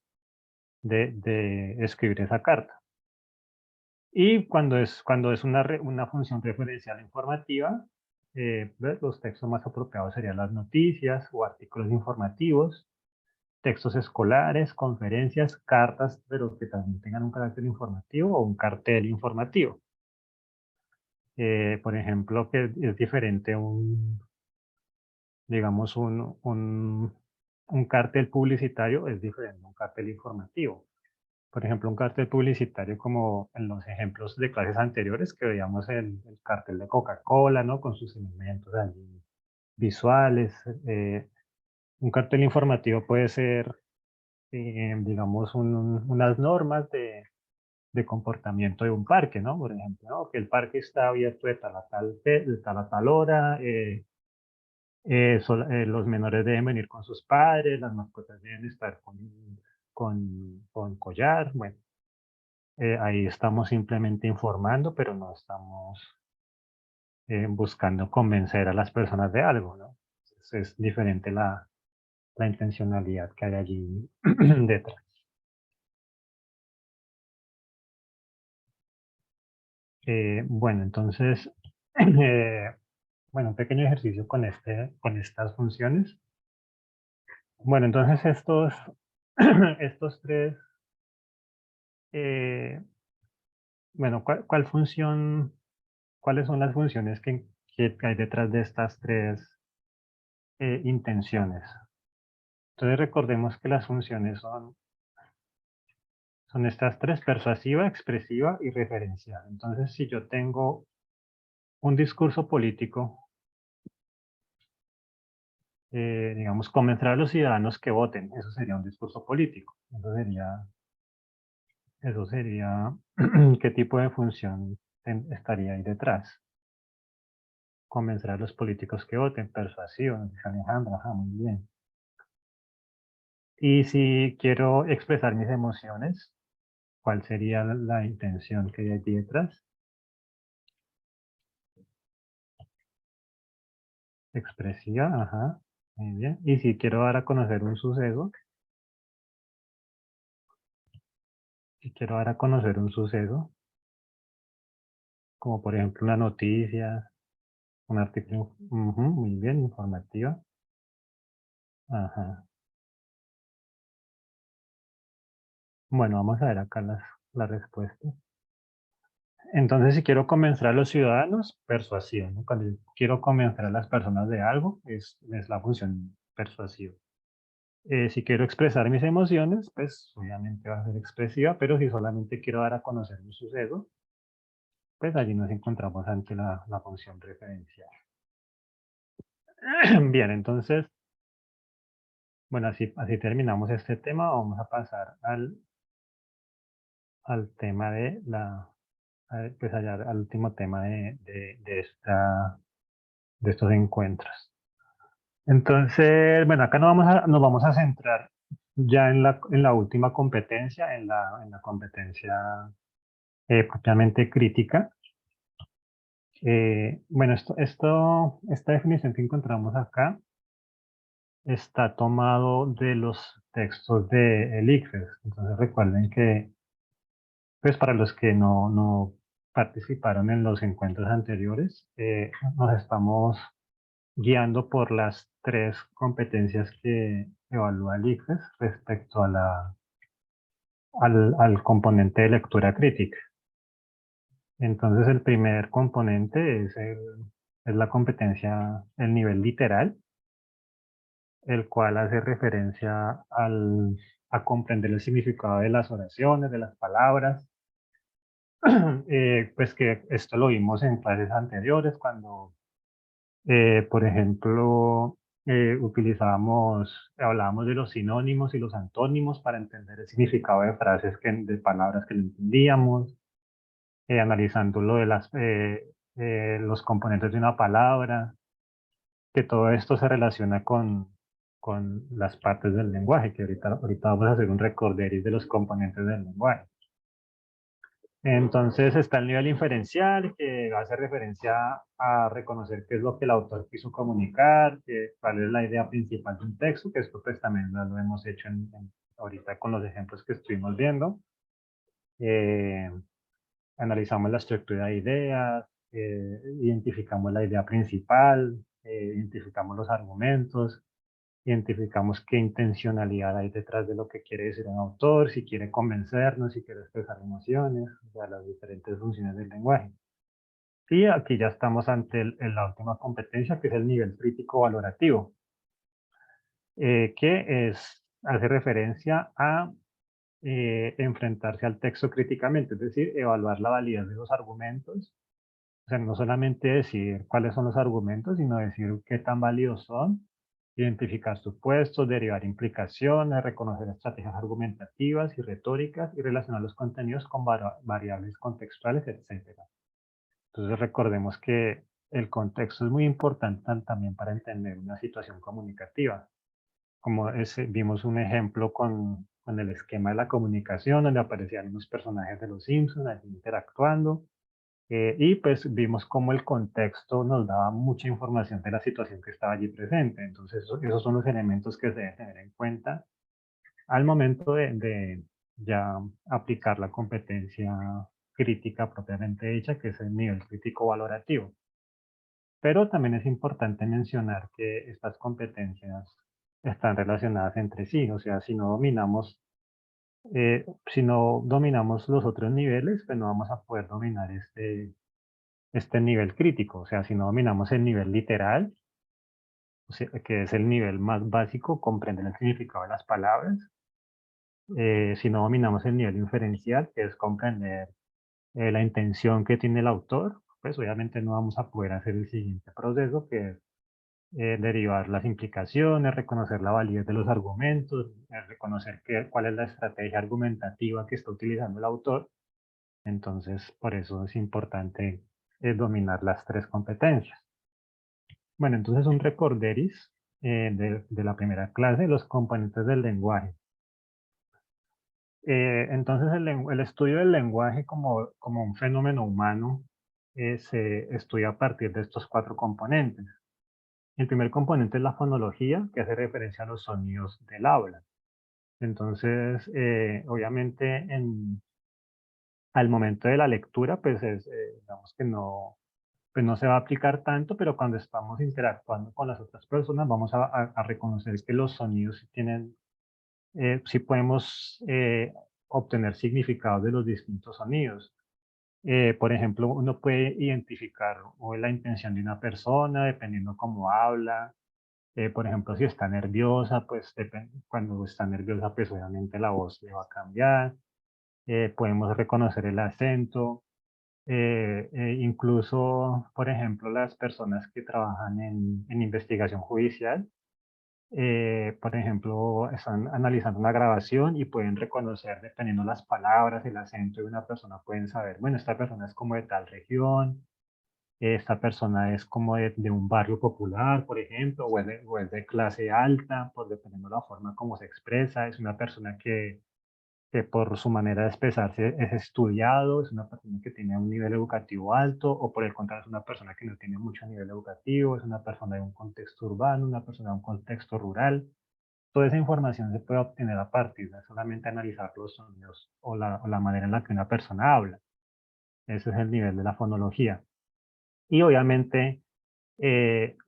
de escribir esa carta. Y cuando es una función referencial informativa, pues, los textos más apropiados serían las noticias o artículos informativos, textos escolares, conferencias, cartas, pero que también tengan un carácter informativo o un cartel informativo. Por ejemplo, que es diferente digamos, un cartel publicitario es diferente a un cartel informativo. Por ejemplo, un cartel publicitario como en los ejemplos de clases anteriores que veíamos el cartel de Coca-Cola, ¿no? Con sus elementos allí visuales. Un cartel informativo puede ser, digamos, unas normas de comportamiento de un parque, ¿no? Por ejemplo, ¿no? Que el parque está abierto de tal a tal hora, los menores deben venir con sus padres, las mascotas deben estar con collar. Bueno, ahí estamos simplemente informando, pero no estamos buscando convencer a las personas de algo, ¿no? Es diferente la intencionalidad que hay allí detrás. Bueno, entonces, bueno, un pequeño ejercicio con estas funciones. Bueno, entonces estos tres, eh, bueno, ¿cuáles son las funciones que hay detrás de estas tres intenciones? Entonces recordemos que las funciones son estas tres: persuasiva, expresiva y referencial. Entonces, si yo tengo un discurso político, digamos, convencer a los ciudadanos que voten, eso sería un discurso político. Eso sería ¿qué tipo de función estaría ahí detrás? Convencer a los políticos que voten, persuasión, dice Alejandra, ajá, muy bien. Y si quiero expresar mis emociones, ¿cuál sería la intención que hay allí detrás? Expresiva, ajá, muy bien. Y si quiero dar a conocer un suceso, como por ejemplo una noticia, un artículo, ujú, muy bien, informativa, ajá. Bueno, vamos a ver acá las respuestas. Entonces, si quiero convencer a los ciudadanos, persuasión, ¿no? Cuando yo quiero convencer a las personas de algo, es la función persuasiva. Si quiero expresar mis emociones, pues obviamente va a ser expresiva, pero si solamente quiero dar a conocer un suceso, pues allí nos encontramos ante la función referencial. Bien, entonces, bueno, así terminamos este tema. Vamos a pasar al tema pues allá, al último tema de estos encuentros. Entonces, bueno, acá nos vamos a centrar ya en la última competencia, en la competencia propiamente crítica. Bueno, esta definición que encontramos acá está tomado de los textos de el ICFES. Entonces recuerden que, pues para los que no participaron en los encuentros anteriores, nos estamos guiando por las tres competencias que evalúa el ICFES respecto al componente de lectura crítica. Entonces el primer componente es la competencia, el nivel literal, el cual hace referencia a comprender el significado de las oraciones, de las palabras. Pues que esto lo vimos en clases anteriores cuando, por ejemplo, hablábamos de los sinónimos y los antónimos para entender el significado de frases, de palabras que no entendíamos. analizando lo de los componentes de una palabra, que todo esto se relaciona con las partes del lenguaje, que ahorita vamos a hacer un recorderis de los componentes del lenguaje. Entonces está el nivel inferencial, que hace referencia a reconocer qué es lo que el autor quiso comunicar, cuál es la idea principal de un texto, que esto pues también lo hemos hecho ahorita con los ejemplos que estuvimos viendo. Eh, Analizamos la estructura de ideas, identificamos la idea principal, identificamos los argumentos, identificamos qué intencionalidad hay detrás de lo que quiere decir un autor, si quiere convencernos, si quiere expresar emociones, o sea, las diferentes funciones del lenguaje. Y aquí ya estamos ante la última competencia, que es el nivel crítico valorativo, que hace referencia a enfrentarse al texto críticamente, es decir, evaluar la validez de los argumentos. O sea, no solamente decir cuáles son los argumentos, sino decir qué tan válidos son, identificar supuestos, derivar implicaciones, reconocer estrategias argumentativas y retóricas y relacionar los contenidos con variables contextuales, etc. Entonces recordemos que el contexto es muy importante también para entender una situación comunicativa. Como vimos un ejemplo con el esquema de la comunicación, donde aparecían unos personajes de los Simpsons allí interactuando, y pues vimos cómo el contexto nos daba mucha información de la situación que estaba allí presente. Entonces, esos son los elementos que se deben tener en cuenta al momento de ya aplicar la competencia crítica propiamente dicha, que es el nivel crítico valorativo. Pero también es importante mencionar que estas competencias están relacionadas entre sí. O sea, si no dominamos los otros niveles, pues no vamos a poder dominar este nivel crítico. O sea, si no dominamos el nivel literal, o sea, que es el nivel más básico, comprender el significado de las palabras. Si no dominamos el nivel inferencial, que es comprender la intención que tiene el autor, pues obviamente no vamos a poder hacer el siguiente proceso, que es derivar las implicaciones, reconocer la validez de los argumentos, reconocer cuál es la estrategia argumentativa que está utilizando el autor. Entonces, por eso es importante dominar las tres competencias. Bueno, entonces un recorderis de la primera clase, los componentes del lenguaje. Entonces el estudio del lenguaje como un fenómeno humano se estudia a partir de estos cuatro componentes. El primer componente es la fonología, que hace referencia a los sonidos del habla. Entonces, obviamente, al momento de la lectura, pues digamos que no, pues no se va a aplicar tanto, pero cuando estamos interactuando con las otras personas, vamos a reconocer que los sonidos sí tienen, sí podemos obtener significados de los distintos sonidos. Por ejemplo, uno puede identificar la intención de una persona dependiendo cómo habla. Por ejemplo, si está nerviosa, pues cuando está nerviosa, pues obviamente la voz le va a cambiar. Podemos reconocer el acento. Incluso, por ejemplo, las personas que trabajan en investigación judicial, por ejemplo, están analizando una grabación y pueden reconocer, dependiendo las palabras, el acento de una persona, pueden saber, bueno, esta persona es como de tal región, esta persona es como de un barrio popular, por ejemplo, o es de clase alta, por dependiendo de la forma como se expresa, es una persona que por su manera de expresarse es estudiado, es una persona que tiene un nivel educativo alto, o por el contrario es una persona que no tiene mucho nivel educativo, es una persona de un contexto urbano, una persona de un contexto rural. Toda esa información se puede obtener a partir de solamente analizar los sonidos o la manera en la que una persona habla. Ese es el nivel de la fonología. Y obviamente,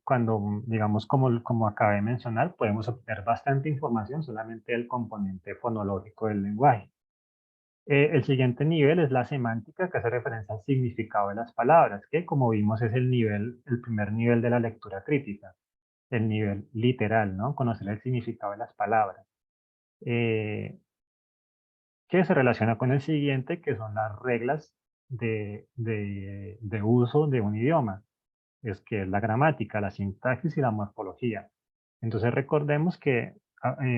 cuando, digamos, como acabé de mencionar, podemos obtener bastante información solamente del componente fonológico del lenguaje. El siguiente nivel es la semántica, que hace referencia al significado de las palabras, que como vimos es el primer nivel de la lectura crítica, el nivel literal, ¿no? Conocer el significado de las palabras. Que se relaciona con el siguiente, que son las reglas de uso de un idioma, es que es la gramática, la sintaxis y la morfología. Entonces recordemos que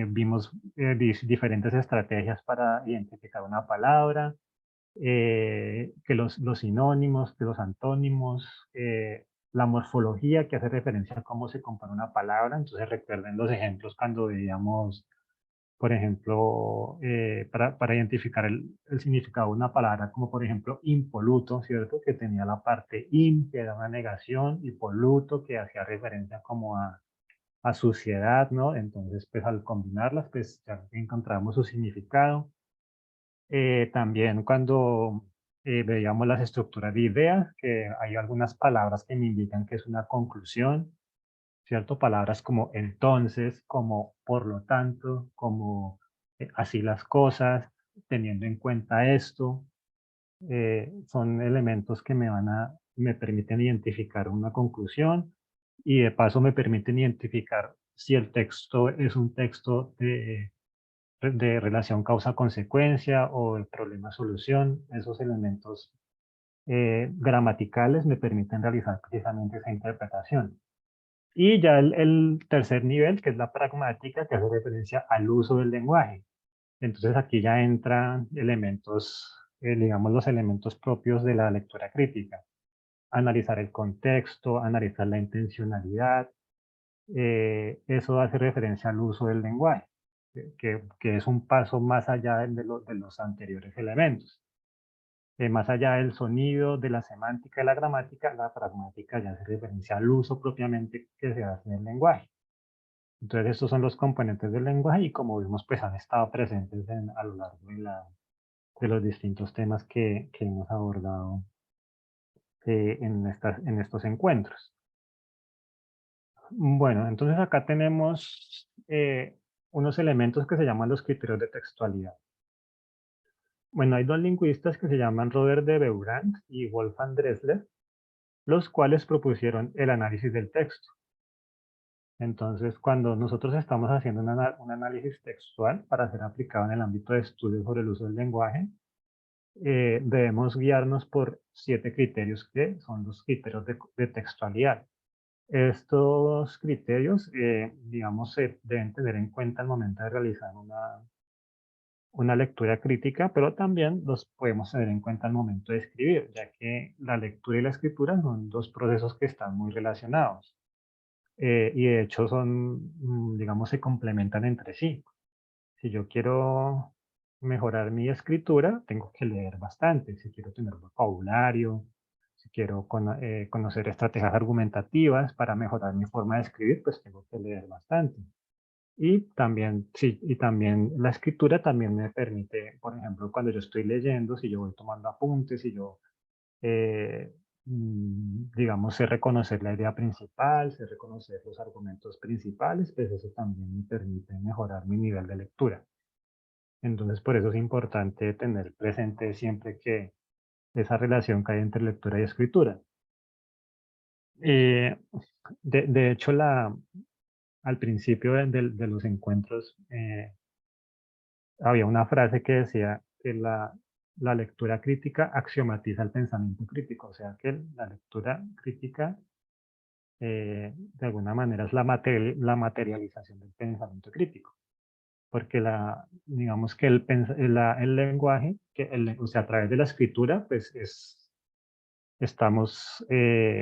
vimos diferentes estrategias para identificar una palabra, que los sinónimos, que los antónimos, la morfología que hace referencia a cómo se compara una palabra. Entonces recuerden los ejemplos cuando veíamos, por ejemplo, para identificar el significado de una palabra, como por ejemplo impoluto, ¿cierto? Que tenía la parte in, que era una negación, y poluto, que hacía referencia como a suciedad, ¿no? Entonces, pues al combinarlas, pues ya encontramos su significado. También cuando veíamos las estructuras de ideas, que hay algunas palabras que me indican que es una conclusión, ¿cierto? Palabras como entonces, como por lo tanto, como así las cosas, teniendo en cuenta esto, son elementos que me permiten identificar una conclusión y de paso me permiten identificar si el texto es un texto de relación causa-consecuencia o el problema-solución. Esos elementos gramaticales me permiten realizar precisamente esa interpretación. Y ya el tercer nivel, que es la pragmática, que hace referencia al uso del lenguaje. Entonces aquí ya entran elementos, digamos, los elementos propios de la lectura crítica. Analizar el contexto, analizar la intencionalidad. Eso hace referencia al uso del lenguaje, que es un paso más allá de los anteriores elementos. Más allá del sonido, de la semántica y la gramática, la pragmática ya hace referencia al uso propiamente que se hace del lenguaje. Entonces estos son los componentes del lenguaje y como vimos pues han estado presentes a lo largo de los distintos temas que hemos abordado en estos encuentros. Bueno, entonces acá tenemos unos elementos que se llaman los criterios de textualidad. Bueno, hay dos lingüistas que se llaman Robert de Beurandt y Wolfgang Dressler, los cuales propusieron el análisis del texto. Entonces, cuando nosotros estamos haciendo un análisis textual para ser aplicado en el ámbito de estudio sobre el uso del lenguaje, debemos guiarnos por 7 criterios que son los criterios de textualidad. Estos criterios, digamos, se deben tener en cuenta al momento de realizar una lectura crítica, pero también los podemos tener en cuenta al momento de escribir, ya que la lectura y la escritura son dos procesos que están muy relacionados. Y de hecho son, digamos, se complementan entre sí. Si yo quiero mejorar mi escritura, tengo que leer bastante. Si quiero tener vocabulario, si quiero conocer estrategias argumentativas para mejorar mi forma de escribir, pues tengo que leer bastante. Y también, sí, y también la escritura también me permite, por ejemplo, cuando yo estoy leyendo, si yo voy tomando apuntes, si yo, digamos, sé reconocer la idea principal, sé reconocer los argumentos principales, pues eso también me permite mejorar mi nivel de lectura. Entonces, por eso es importante tener presente siempre que esa relación que hay entre lectura y escritura. Eh, de hecho, al principio de los encuentros había una frase que decía que la lectura crítica axiomatiza el pensamiento crítico, o sea que la lectura crítica de alguna manera es la materialización del pensamiento crítico. Porque digamos que el lenguaje, o sea, a través de la escritura, pues estamos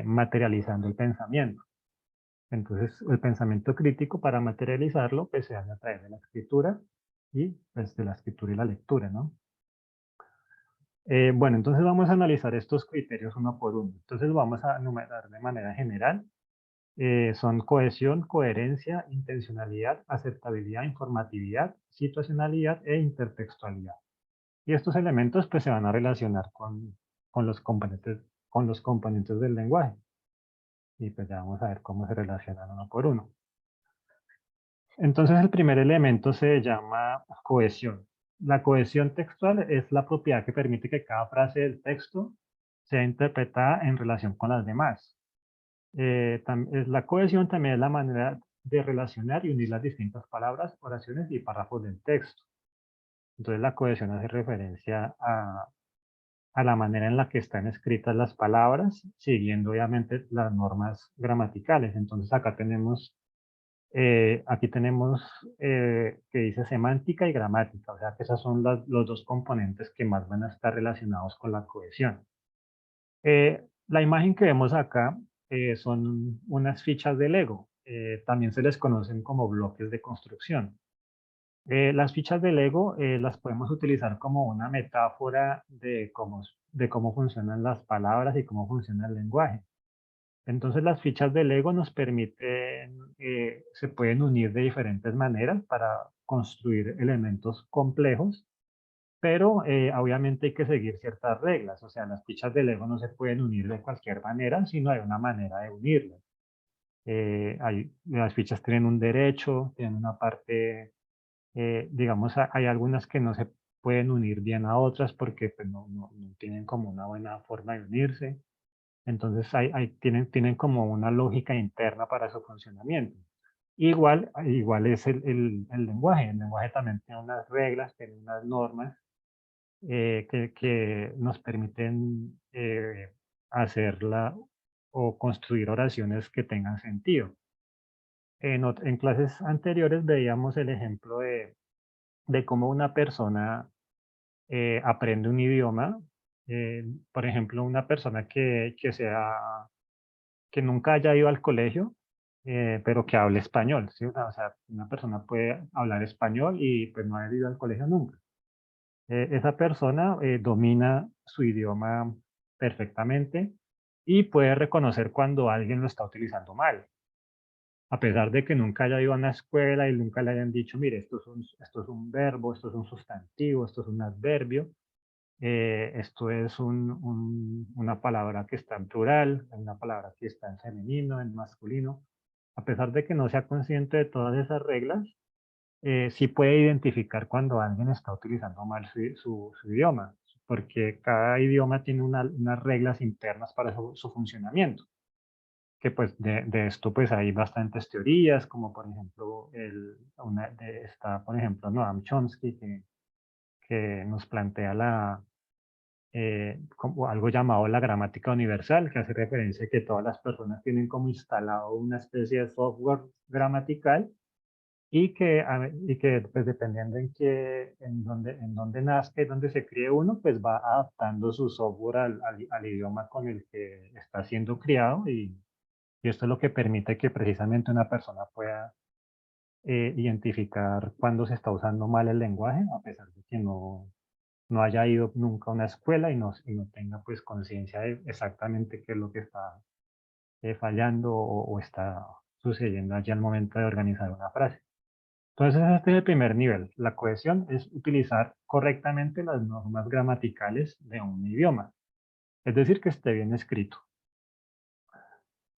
materializando el pensamiento. Entonces, el pensamiento crítico, para materializarlo, pues se hace a través de la escritura y pues de la escritura y la lectura, ¿no? Bueno, entonces vamos a analizar estos criterios uno por uno. Entonces vamos a enumerar de manera general. Son cohesión, coherencia, intencionalidad, aceptabilidad, informatividad, situacionalidad e intertextualidad. Y estos elementos pues se van a relacionar con con los componentes del lenguaje. Y pues ya vamos a ver cómo se relacionan uno por uno. Entonces el primer elemento se llama cohesión. La cohesión textual es la propiedad que permite que cada frase del texto sea interpretada en relación con las demás. La cohesión también es la manera de relacionar y unir las distintas palabras, oraciones y párrafos del texto. Entonces la cohesión hace referencia a la manera en la que están escritas las palabras, siguiendo obviamente las normas gramaticales. Entonces acá tenemos Aquí tenemos que dice semántica y gramática, o sea que esos son los dos componentes que más van a estar relacionados con la cohesión. La imagen que vemos acá son unas fichas de Lego. También se les conocen como bloques de construcción. Las fichas de Lego las podemos utilizar como una metáfora de cómo funcionan las palabras y cómo funciona el lenguaje. Entonces las fichas de Lego nos permiten, se pueden unir de diferentes maneras para construir elementos complejos, pero obviamente hay que seguir ciertas reglas. O sea, las fichas de Lego no se pueden unir de cualquier manera, sino hay una manera de unirlas. Las fichas tienen un derecho, tienen una parte, digamos, hay algunas que no se pueden unir bien a otras porque pues, no tienen como una buena forma de unirse. Entonces tienen como una lógica interna para su funcionamiento. Igual es el lenguaje. El lenguaje también tiene unas reglas, tiene unas normas que nos permiten hacerla o construir oraciones que tengan sentido. En clases anteriores veíamos el ejemplo de cómo una persona aprende un idioma. Por ejemplo, una persona que nunca haya ido al colegio, pero que hable español, ¿sí? O sea, una persona puede hablar español y pues no haber ido al colegio nunca. Esa persona domina su idioma perfectamente y puede reconocer cuando alguien lo está utilizando mal. A pesar de que nunca haya ido a una escuela y nunca le hayan dicho, mire, esto es un verbo, esto es un sustantivo, esto es un adverbio, esto es una palabra que está en plural, una palabra que está en femenino, en masculino. A pesar de que no sea consciente de todas esas reglas, sí puede identificar cuando alguien está utilizando mal su idioma, porque cada idioma tiene unas reglas internas para su funcionamiento. Que pues de esto pues hay bastantes teorías, como por ejemplo está por ejemplo Noam Chomsky que nos plantea como algo llamado la gramática universal, que hace referencia a que todas las personas tienen como instalado una especie de software gramatical y que pues dependiendo en dónde nazca y dónde se críe uno, pues va adaptando su software al idioma con el que está siendo criado y esto es lo que permite que precisamente una persona pueda identificar cuando se está usando mal el lenguaje, a pesar de que no haya ido nunca a una escuela y no tenga pues conciencia de exactamente qué es lo que está fallando o está sucediendo allí al momento de organizar una frase. Entonces este es el primer nivel. La cohesión es utilizar correctamente las normas gramaticales de un idioma, es decir, que esté bien escrito.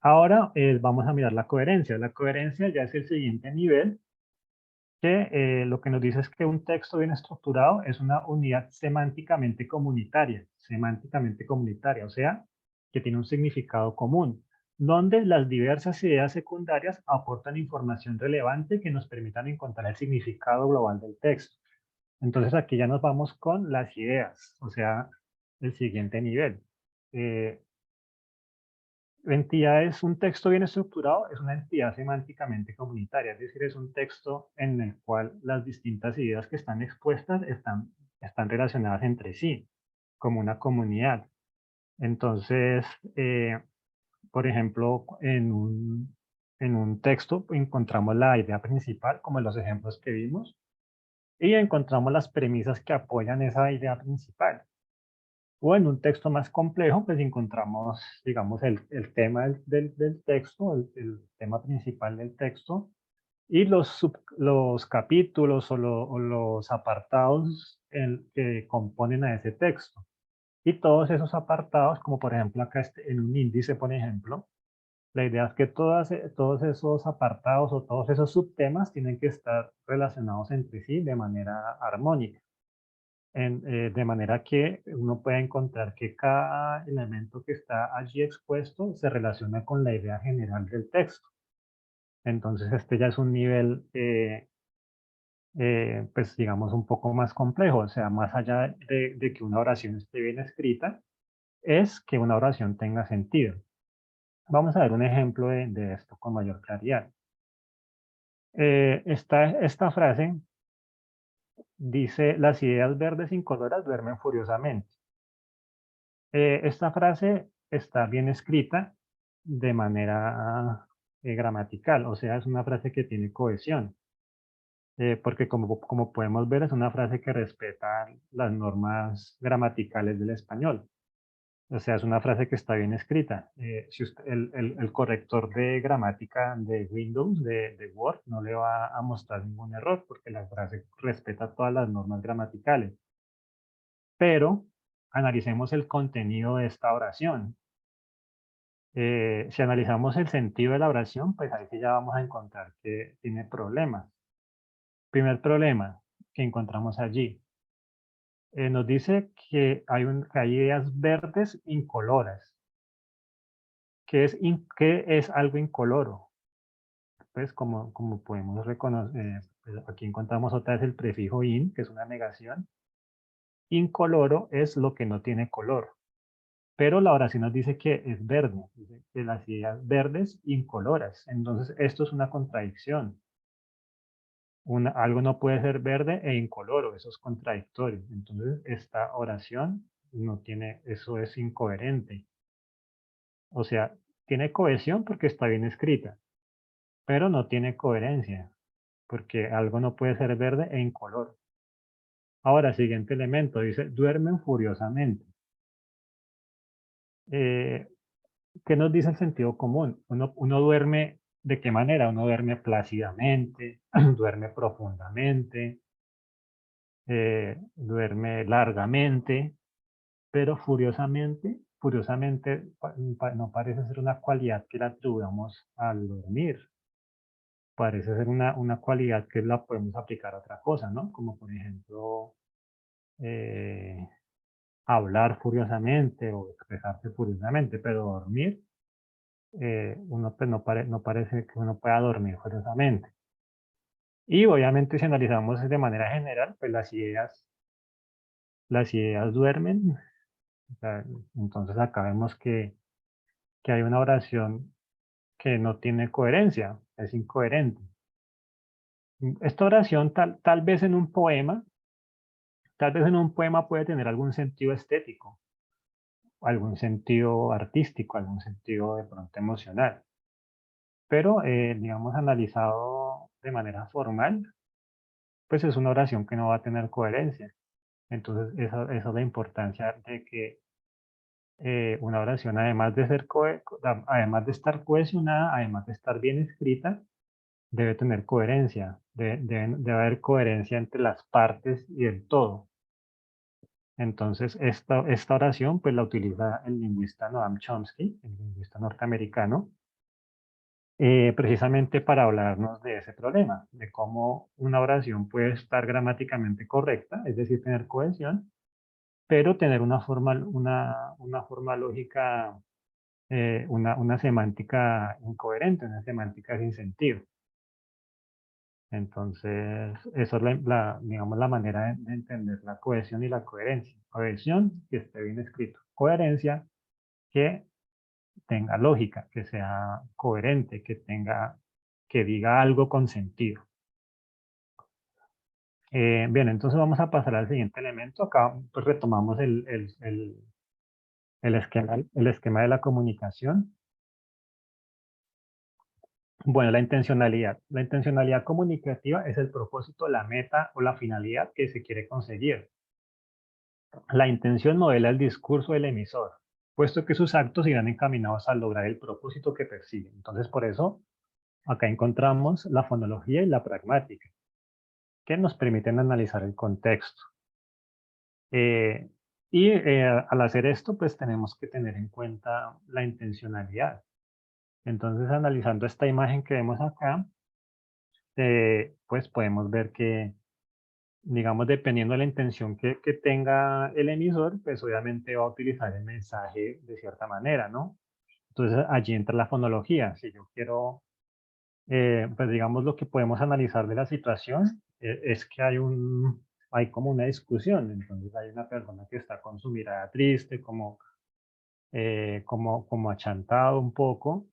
Ahora vamos a mirar la coherencia. La coherencia ya es el siguiente nivel, que lo que nos dice es que un texto bien estructurado es una unidad semánticamente comunitaria, o sea, que tiene un significado común, donde las diversas ideas secundarias aportan información relevante que nos permitan encontrar el significado global del texto. Entonces aquí ya nos vamos con las ideas, o sea, el siguiente nivel. Eh, la entidad es un texto bien estructurado, es una entidad semánticamente comunitaria, es decir, es un texto en el cual las distintas ideas que están expuestas están relacionadas entre sí, como una comunidad. Entonces, por ejemplo, en un texto encontramos la idea principal, como en los ejemplos que vimos, y encontramos las premisas que apoyan esa idea principal. O en un texto más complejo, pues encontramos, digamos, el tema del texto, el tema principal del texto, y los capítulos o los apartados que componen a ese texto. Y todos esos apartados, como por ejemplo acá en un índice, por ejemplo, la idea es que todos esos apartados o todos esos subtemas tienen que estar relacionados entre sí de manera armónica de manera que uno pueda encontrar que cada elemento que está allí expuesto se relaciona con la idea general del texto. Entonces este ya es un nivel, pues digamos, un poco más complejo, o sea, más allá de que una oración esté bien escrita, es que una oración tenga sentido. Vamos a ver un ejemplo de esto con mayor claridad. Esta frase dice, las ideas verdes incoloras duermen furiosamente. Esta frase está bien escrita de manera gramatical, o sea, es una frase que tiene cohesión, porque como podemos ver, es una frase que respeta las normas gramaticales del español. O sea, es una frase que está bien escrita. Si el corrector de gramática de Windows, de Word, no le va a mostrar ningún error porque la frase respeta todas las normas gramaticales. Pero analicemos el contenido de esta oración. Si analizamos el sentido de la oración, pues ahí sí ya vamos a encontrar que tiene problemas. Primer problema que encontramos allí. Nos dice que que hay ideas verdes incoloras. ¿Qué es algo incoloro? Pues como podemos reconocer, pues aquí encontramos otra vez el prefijo in, que es una negación. Incoloro es lo que no tiene color. Pero la oración nos dice que es verde, dice que las ideas verdes incoloras. Entonces, esto es una contradicción. Algo no puede ser verde e incoloro, eso es contradictorio. Entonces, esta oración no tiene, eso es incoherente. O sea, tiene cohesión porque está bien escrita, pero no tiene coherencia, porque algo no puede ser verde e incoloro. Ahora, siguiente elemento, dice, duermen furiosamente. Eh, ¿Qué nos dice el sentido común? Uno duerme, ¿de qué manera? Uno duerme plácidamente, duerme profundamente, duerme largamente, pero furiosamente no parece ser una cualidad que la atribuamos al dormir. Parece ser una cualidad que la podemos aplicar a otra cosa, ¿no? Como por ejemplo, eh, hablar furiosamente o expresarse furiosamente, pero dormir uno pues no parece que uno pueda dormir furiosamente. Y obviamente si analizamos de manera general, pues las ideas duermen. O sea, entonces acá vemos que hay una oración que no tiene coherencia, es incoherente. Esta oración tal vez en un poema puede tener algún sentido estético, algún sentido artístico, algún sentido de pronto emocional. Pero, digamos, analizado de manera formal, pues es una oración que no va a tener coherencia. Entonces, esa es la importancia de que una oración, además de estar cohesionada, además de estar bien escrita, debe tener coherencia. Debe haber coherencia entre las partes y el todo. Entonces, esta oración, pues la utiliza el lingüista Noam Chomsky, el lingüista norteamericano, precisamente para hablarnos de ese problema, de cómo una oración puede estar gramáticamente correcta, es decir, tener cohesión, pero tener una forma lógica, una semántica incoherente, una semántica sin sentido. Entonces, eso es digamos, la manera de entender la cohesión y la coherencia. Cohesión, que esté bien escrito. Coherencia, que tenga lógica, que sea coherente, que diga algo con sentido. Bien, entonces vamos a pasar al siguiente elemento. Acá pues, retomamos el esquema de la comunicación. Bueno, la intencionalidad. La intencionalidad comunicativa es el propósito, la meta o la finalidad que se quiere conseguir. La intención modela el discurso del emisor, puesto que sus actos irán encaminados a lograr el propósito que persigue. Entonces, por eso, acá encontramos la fonología y la pragmática, que nos permiten analizar el contexto. Al hacer esto, pues tenemos que tener en cuenta la intencionalidad. Entonces, analizando esta imagen que vemos acá, pues podemos ver que, digamos, dependiendo de la intención que tenga el emisor, pues obviamente va a utilizar el mensaje de cierta manera, ¿no? Entonces, allí entra la fonología. Si yo quiero, pues digamos, lo que podemos analizar de la situación es que hay como una discusión. Entonces, hay una persona que está con su mirada triste, como achantado un poco,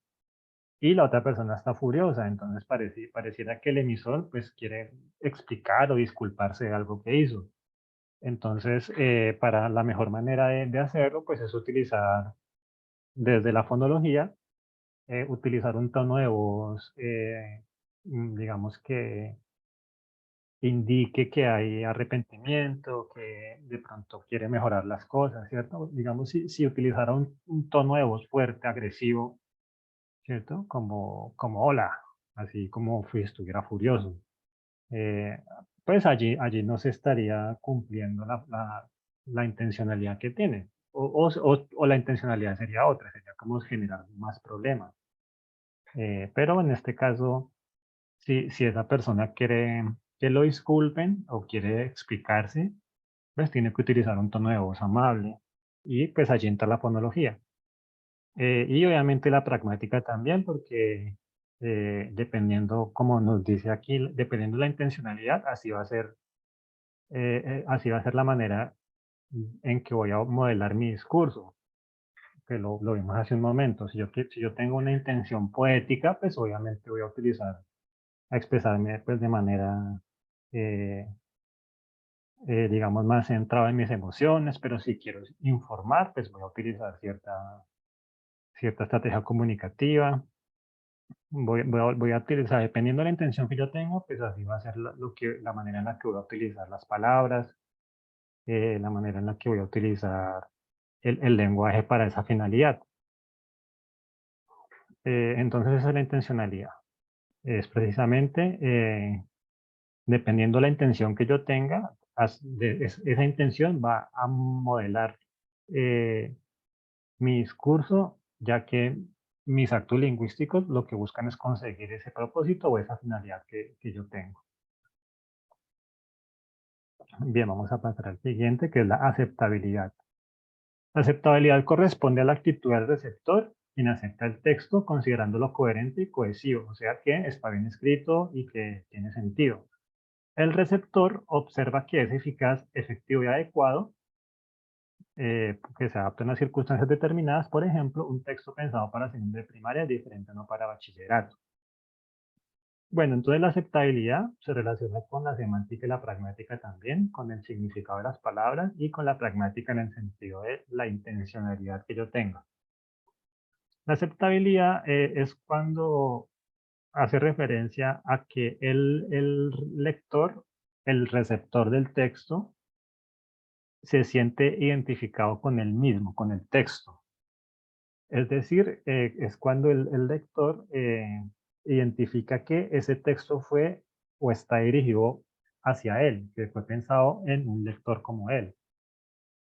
y la otra persona está furiosa. Entonces pareciera que el emisor pues quiere explicar o disculparse de algo que hizo. Entonces, para la mejor manera de hacerlo, pues es utilizar desde la fonología, utilizar un tono de voz, digamos que indique que hay arrepentimiento, que de pronto quiere mejorar las cosas, ¿cierto? Digamos, si utilizara un tono de voz fuerte, agresivo, ¿cierto? Como hola, así como si estuviera furioso. eh, pues allí no se estaría cumpliendo la intencionalidad que tiene. O la intencionalidad sería otra, sería como generar más problemas. Pero en este caso, si esa persona quiere que lo disculpen o quiere explicarse, pues tiene que utilizar un tono de voz amable. Y pues allí entra la fonología. Y obviamente la pragmática también, porque dependiendo, como nos dice aquí, dependiendo de la intencionalidad, así va a ser la manera en que voy a modelar mi discurso, que lo vimos hace un momento. Si yo tengo una intención poética, pues obviamente voy a utilizar, a expresarme pues de manera, eh, digamos, más centrada en mis emociones, pero si quiero informar, pues voy a utilizar cierta estrategia comunicativa. Voy a utilizar, dependiendo de la intención que yo tengo, pues así va a ser la manera en la que voy a utilizar las palabras, la manera en la que voy a utilizar el lenguaje para esa finalidad. Entonces esa es la intencionalidad. Es precisamente, dependiendo la intención que yo tenga, esa intención va a modelar eh, mi discurso, ya que mis actos lingüísticos lo que buscan es conseguir ese propósito o esa finalidad que yo tengo. Bien, vamos a pasar al siguiente, que es la aceptabilidad. La aceptabilidad corresponde a la actitud del receptor, quien acepta el texto considerándolo coherente y cohesivo, o sea que está bien escrito y que tiene sentido. El receptor observa que es eficaz, efectivo y adecuado, que se adapta a unas circunstancias determinadas. Por ejemplo, un texto pensado para segundo de primaria es diferente a uno para bachillerato. Bueno, entonces la aceptabilidad se relaciona con la semántica y la pragmática también, con el significado de las palabras y con la pragmática en el sentido de la intencionalidad que yo tenga. La aceptabilidad es cuando hace referencia a que el lector, el receptor del texto, se siente identificado con el mismo, con el texto. Es decir, es cuando el lector identifica que ese texto fue o está dirigido hacia él, que fue pensado en un lector como él.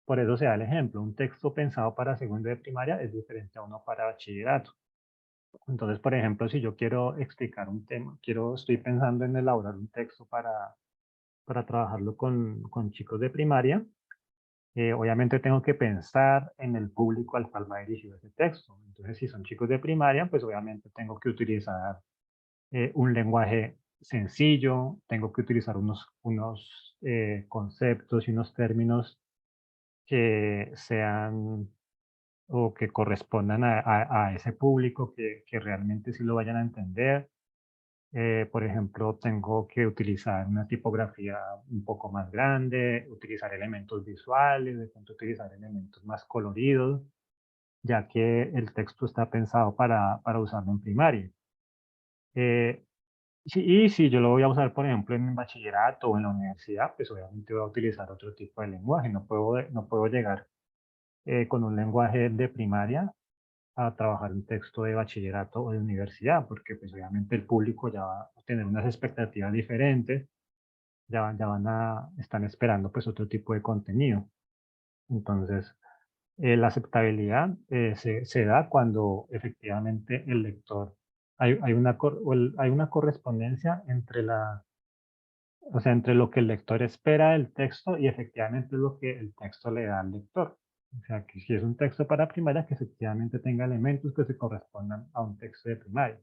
Por eso se da el ejemplo, un texto pensado para segundo de primaria es diferente a uno para bachillerato. Entonces, por ejemplo, si yo quiero explicar un tema, estoy pensando en elaborar un texto para trabajarlo con chicos de primaria, obviamente tengo que pensar en el público al cual va dirigido ese texto. Entonces, si son chicos de primaria, pues obviamente tengo que utilizar un lenguaje sencillo, tengo que utilizar unos conceptos y unos términos que sean o que correspondan a ese público, que realmente sí lo vayan a entender. Por ejemplo, tengo que utilizar una tipografía un poco más grande, utilizar elementos visuales, de pronto utilizar elementos más coloridos, ya que el texto está pensado para usarlo en primaria. Eh, y si yo lo voy a usar, por ejemplo, en bachillerato o en la universidad, pues obviamente voy a utilizar otro tipo de lenguaje. No puedo llegar con un lenguaje de primaria a trabajar un texto de bachillerato o de universidad, porque pues obviamente el público ya va a tener unas expectativas diferentes, están esperando pues otro tipo de contenido. Entonces, la aceptabilidad se da cuando efectivamente el lector, hay una correspondencia entre lo que el lector espera del texto y efectivamente lo que el texto le da al lector. O sea, que si es un texto para primaria, que efectivamente tenga elementos que se correspondan a un texto de primaria.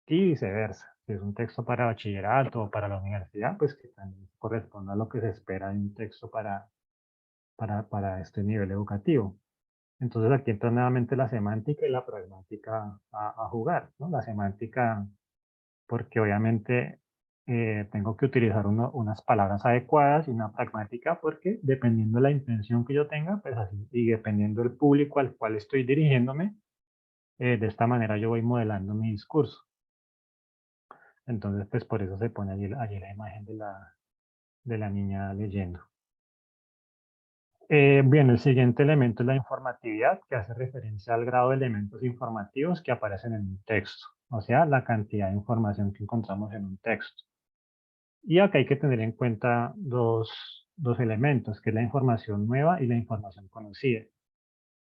Y viceversa. Si es un texto para bachillerato o para la universidad, pues que también corresponda a lo que se espera de un texto para este nivel educativo. Entonces aquí entra nuevamente la semántica y la pragmática a jugar, ¿no? La semántica, porque obviamente tengo que utilizar unas palabras adecuadas y una pragmática porque dependiendo de la intención que yo tenga, pues así, y dependiendo del público al cual estoy dirigiéndome, de esta manera yo voy modelando mi discurso. Entonces, pues por eso se pone allí la imagen de la niña leyendo. Bien, el siguiente elemento es la informatividad, que hace referencia al grado de elementos informativos que aparecen en un texto, o sea, la cantidad de información que encontramos en un texto. Y acá hay que tener en cuenta dos elementos, que es la información nueva y la información conocida.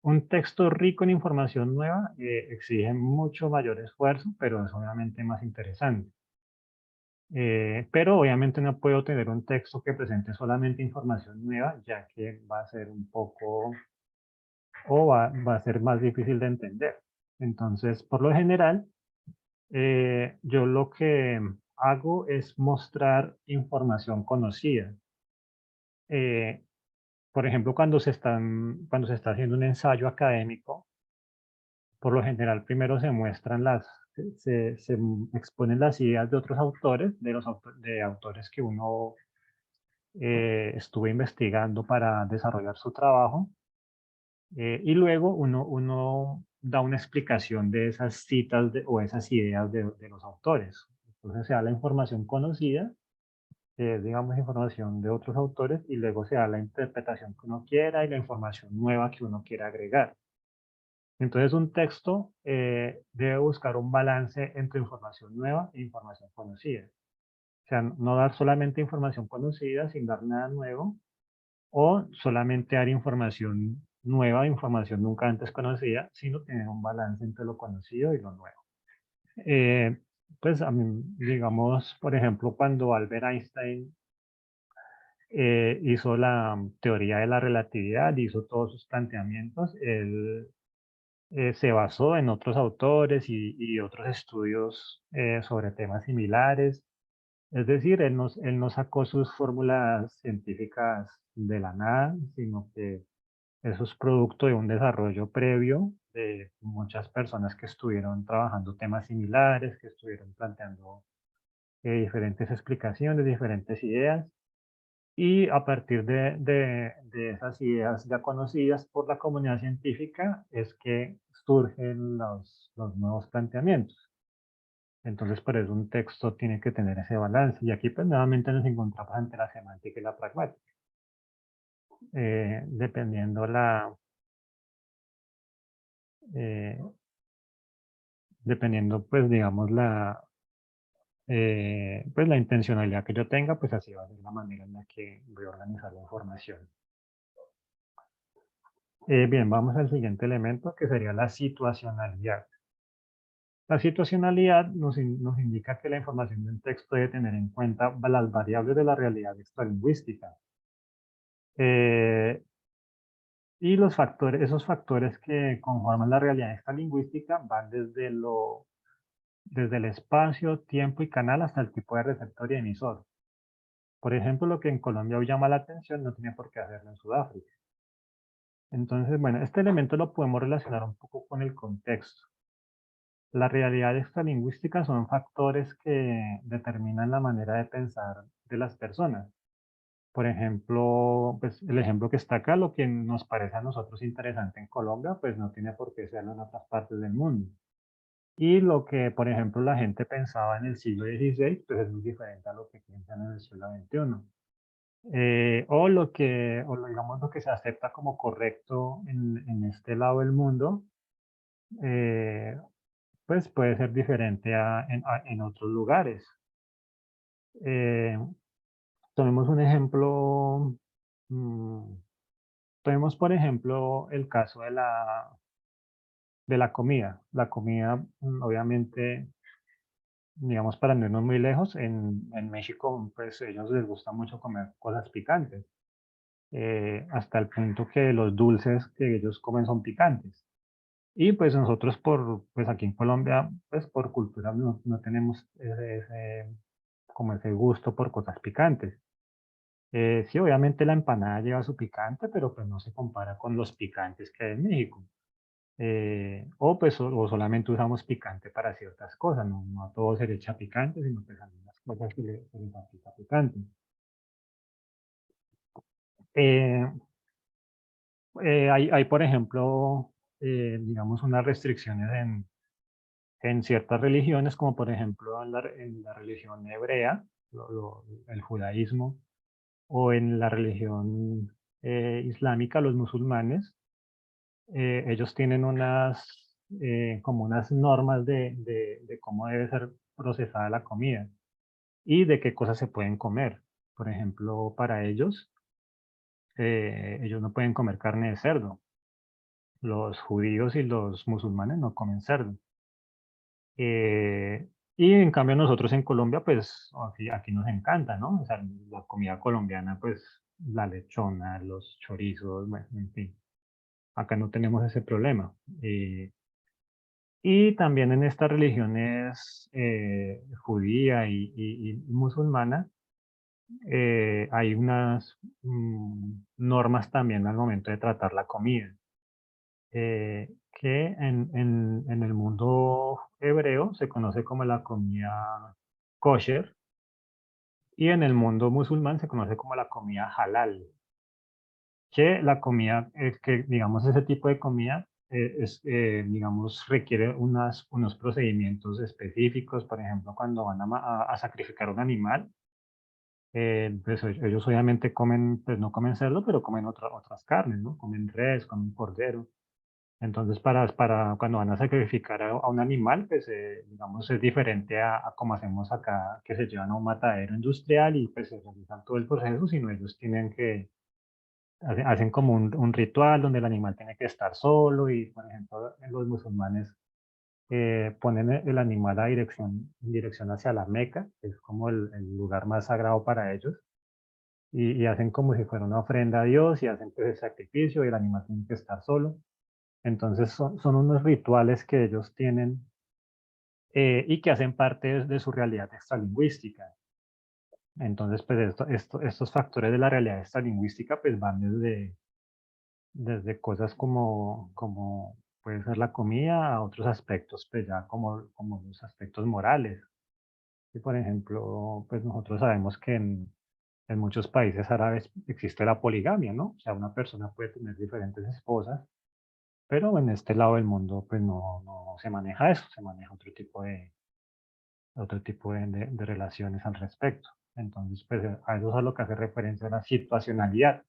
Un texto rico en información nueva exige mucho mayor esfuerzo, pero es obviamente más interesante. Pero obviamente no puedo tener un texto que presente solamente información nueva, ya que va a ser un poco, o va a ser más difícil de entender. Entonces, por lo general, yo lo que hago es mostrar información conocida. Eh, por ejemplo, cuando se está haciendo un ensayo académico, por lo general primero se muestran se exponen las ideas de otros autores, de autores que uno estuve investigando para desarrollar su trabajo, y luego uno da una explicación de esas citas o esas ideas de los autores. Entonces se da la información conocida, digamos información de otros autores, y luego se da la interpretación que uno quiera y la información nueva que uno quiera agregar. Entonces un texto debe buscar un balance entre información nueva e información conocida. O sea, no dar solamente información conocida sin dar nada nuevo, o solamente dar información nueva, información nunca antes conocida, sino tener un balance entre lo conocido y lo nuevo. Eh, pues a mí, digamos, por ejemplo, cuando Albert Einstein hizo la teoría de la relatividad, hizo todos sus planteamientos, él se basó en otros autores y otros estudios sobre temas similares. Es decir, él no sacó sus fórmulas científicas de la nada, sino que eso es producto de un desarrollo previo de muchas personas que estuvieron trabajando temas similares, que estuvieron planteando diferentes explicaciones, diferentes ideas, y a partir de esas ideas ya conocidas por la comunidad científica es que surgen los nuevos planteamientos. Entonces, por eso un texto tiene que tener ese balance. Y aquí, pues, nuevamente nos encontramos ante la semántica y la pragmática. Dependiendo eh, dependiendo, pues, digamos, pues, la intencionalidad que yo tenga, pues así va a ser la manera en la que voy a organizar la información. Bien, vamos al siguiente elemento, que sería la situacionalidad. La situacionalidad nos indica que la información de un texto debe tener en cuenta las variables de la realidad extralingüística. Eh, y esos factores que conforman la realidad extralingüística van desde el espacio, tiempo y canal hasta el tipo de receptor y emisor. Por ejemplo, lo que en Colombia hoy llama la atención no tiene por qué hacerlo en Sudáfrica. Entonces, bueno, este elemento lo podemos relacionar un poco con el contexto. La realidad extralingüística son factores que determinan la manera de pensar de las personas. Por ejemplo, pues el ejemplo que está acá, lo que nos parece a nosotros interesante en Colombia, pues no tiene por qué serlo en otras partes del mundo. Y lo que, por ejemplo, la gente pensaba en el siglo XVI, pues es muy diferente a lo que piensan en el siglo XXI. Digamos, lo que se acepta como correcto en este lado del mundo, eh, pues puede ser diferente en otros lugares. Eh, tomemos un ejemplo, mm, tomemos por ejemplo el caso de la comida. La comida, obviamente, digamos, para no irnos muy lejos, en México, pues ellos les gusta mucho comer cosas picantes, hasta el punto que los dulces que ellos comen son picantes. Y pues nosotros pues aquí en Colombia, pues por cultura no tenemos como ese gusto por cosas picantes. Sí, obviamente la empanada lleva su picante, pero pues no se compara con los picantes que hay en México. O pues o solamente usamos picante para ciertas cosas, no, no a todo se le echa picante, sino pues a algunas cosas se les aplica picante. Eh, hay, por ejemplo, digamos, unas restricciones en ciertas religiones, como por ejemplo en la religión hebrea, el judaísmo, o en la religión islámica, los musulmanes, ellos tienen como unas normas de cómo debe ser procesada la comida y de qué cosas se pueden comer. Por ejemplo, para ellos, ellos no pueden comer carne de cerdo. Los judíos y los musulmanes no comen cerdo. Y en cambio nosotros en Colombia, pues aquí nos encanta, ¿no? O sea, la comida colombiana, pues la lechona, los chorizos, bueno, en fin, acá no tenemos ese problema. Y también en estas religiones judía y musulmana, hay unas normas también al momento de tratar la comida, que en el mundo hebreo se conoce como la comida kosher y en el mundo musulmán se conoce como la comida halal. Que la comida, que digamos ese tipo de comida digamos, requiere unos procedimientos específicos, por ejemplo, cuando van a sacrificar un animal, pues ellos obviamente comen, pues no comen cerdo, pero comen otras carnes, ¿no? Comen res, comen cordero. Entonces, para cuando van a sacrificar a un animal, pues digamos es diferente a como hacemos acá, que se llevan a un matadero industrial y pues se realizan todo el proceso, sino ellos tienen que hacen como un ritual donde el animal tiene que estar solo y, por ejemplo, en los musulmanes ponen el animal en dirección hacia la Meca, que es como el lugar más sagrado para ellos, y hacen como si fuera una ofrenda a Dios y hacen pues el sacrificio y el animal tiene que estar solo. Entonces son unos rituales que ellos tienen y que hacen parte de su realidad extralingüística. Entonces, pues estos factores de la realidad extralingüística pues van desde cosas como puede ser la comida a otros aspectos, pues ya como los aspectos morales. Y por ejemplo, pues nosotros sabemos que en muchos países árabes existe la poligamia, ¿no? O sea, una persona puede tener diferentes esposas, pero en este lado del mundo pues no se maneja eso, se maneja otro tipo de relaciones al respecto. Entonces, pues a eso es a lo que hace referencia la situacionalidad,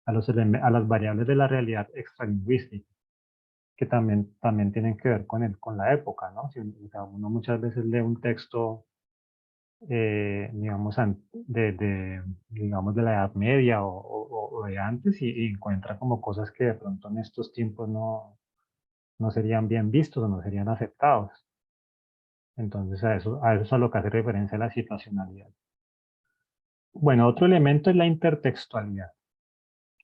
a las variables de la realidad extralingüística que también tienen que ver con la época, ¿no? Si, o sea, uno muchas veces lee un texto, digamos, digamos, de la Edad Media o de antes y encuentra como cosas que de pronto en estos tiempos no serían bien vistos o no serían aceptados. Entonces a eso es a lo que hace referencia la situacionalidad. Bueno, otro elemento es la intertextualidad.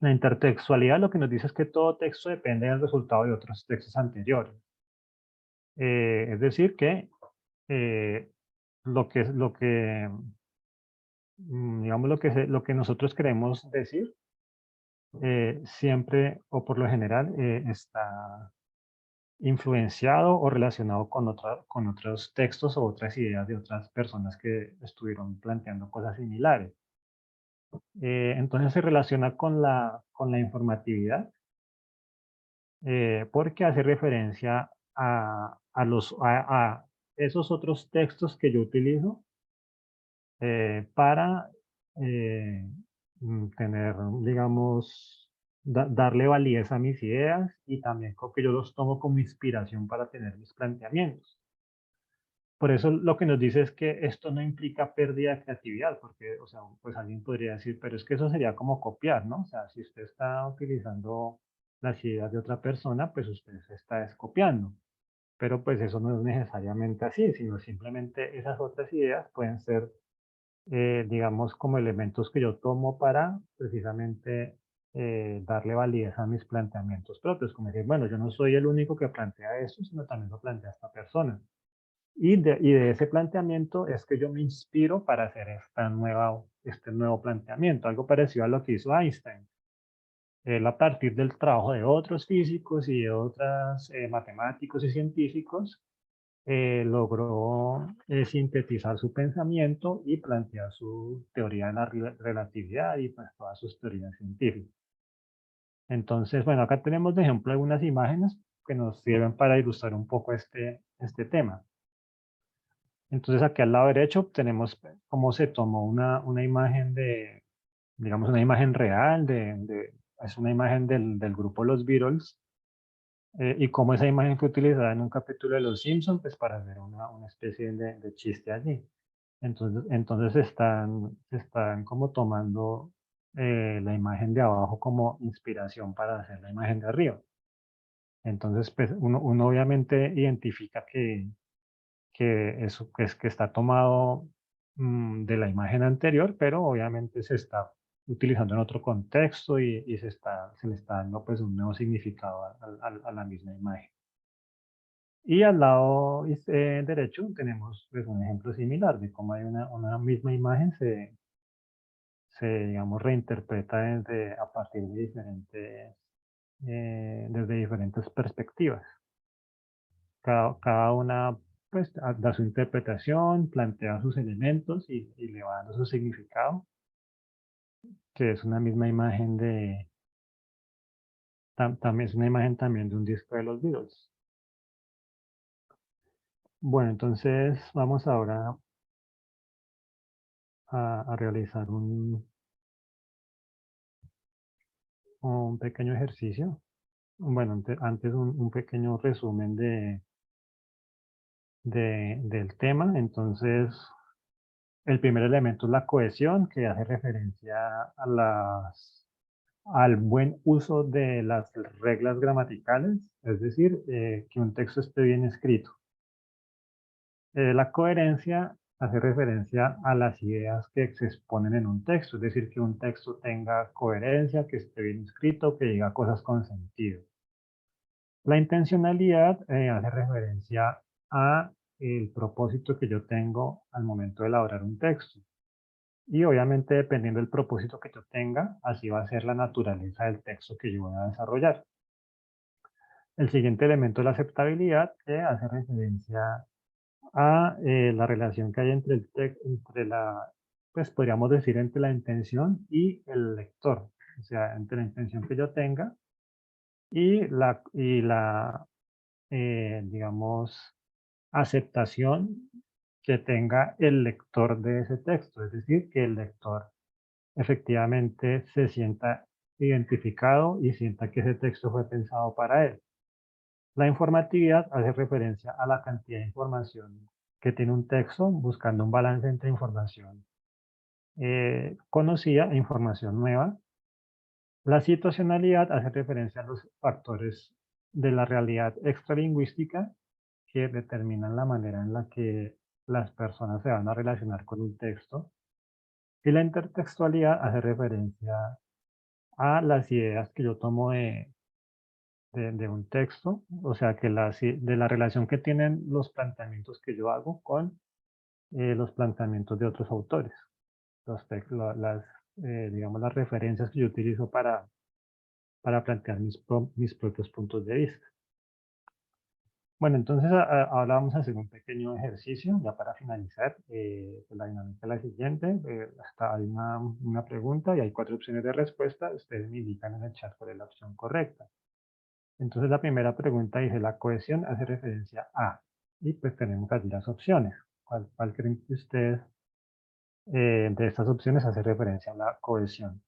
La intertextualidad lo que nos dice es que todo texto depende del resultado de otros textos anteriores. Es decir, que eh, digamos, lo que nosotros queremos decir, siempre o por lo general está influenciado o relacionado con otros textos o otras ideas de otras personas que estuvieron planteando cosas similares. Entonces se relaciona con la informatividad, porque hace referencia a esos otros textos que yo utilizo para eh, tener, digamos, darle validez a mis ideas y también que yo los tomo como inspiración para tener mis planteamientos. Por eso lo que nos dice es que esto no implica pérdida de creatividad, porque, o sea, pues alguien podría decir, pero es que eso sería como copiar, ¿no? O sea, si usted está utilizando las ideas de otra persona, pues usted se está copiando. Pero pues eso no es necesariamente así, sino simplemente esas otras ideas pueden ser digamos, como elementos que yo tomo para precisamente darle validez a mis planteamientos propios, como decir, bueno, yo no soy el único que plantea esto, sino también lo plantea esta persona. Y de ese planteamiento es que yo me inspiro para hacer este nuevo planteamiento, algo parecido a lo que hizo Einstein. Él, a partir del trabajo de otros físicos y de otros matemáticos y científicos, logró sintetizar su pensamiento y plantear su teoría de la relatividad y pues todas sus teorías científicas. Entonces, bueno, acá tenemos de ejemplo algunas imágenes que nos sirven para ilustrar un poco este tema. Entonces, aquí al lado derecho tenemos cómo se tomó una imagen digamos, una imagen real, es una imagen del grupo Los Beatles, y cómo esa imagen fue utilizada en un capítulo de Los Simpsons, pues para hacer una especie de chiste allí. Entonces están como tomando la imagen de abajo como inspiración para hacer la imagen de arriba. Entonces, pues uno obviamente identifica que eso que está tomado de la imagen anterior, pero obviamente se está utilizando en otro contexto y se le está dando pues un nuevo significado a la misma imagen. Y al lado derecho tenemos pues, un ejemplo similar de cómo hay una misma imagen digamos, reinterpreta a partir de desde diferentes perspectivas. Cada una pues da su interpretación, plantea sus elementos y le va dando su significado, que es una misma imagen también es una imagen también de un disco de los Beatles. Bueno, entonces vamos ahora a realizar un pequeño ejercicio. Bueno, antes un pequeño resumen del tema. Entonces, el primer elemento es la cohesión, que hace referencia al buen uso de las reglas gramaticales, es decir, que un texto esté bien escrito. La coherencia hace referencia a las ideas que se exponen en un texto, es decir, que un texto tenga coherencia, que esté bien escrito, que diga cosas con sentido. La intencionalidad hace referencia a el propósito que yo tengo al momento de elaborar un texto. Y obviamente, dependiendo del propósito que yo tenga, así va a ser la naturaleza del texto que yo voy a desarrollar. El siguiente elemento es la aceptabilidad, que hace referencia a la relación que hay entre pues podríamos decir, entre la intención y el lector. O sea, entre la intención que yo tenga y digamos, aceptación que tenga el lector de ese texto. Es decir, que el lector efectivamente se sienta identificado y sienta que ese texto fue pensado para él. La informatividad hace referencia a la cantidad de información que tiene un texto, buscando un balance entre información conocida e información nueva. La situacionalidad hace referencia a los factores de la realidad extralingüística que determinan la manera en la que las personas se van a relacionar con un texto. Y la intertextualidad hace referencia a las ideas que yo tomo de un texto, o sea, de la relación que tienen los planteamientos que yo hago con los planteamientos de otros autores, digamos, las referencias que yo utilizo para plantear mis propios puntos de vista. Bueno, entonces ahora vamos a hacer un pequeño ejercicio ya para finalizar. Pues la dinámica es la siguiente. Hay una pregunta y hay 4 opciones de respuesta. Ustedes me indican en el chat cuál es la opción correcta. Entonces la primera pregunta dice, la cohesión hace referencia a, y pues tenemos aquí las opciones. ¿Cuál creen que ustedes de estas opciones hace referencia a la cohesión?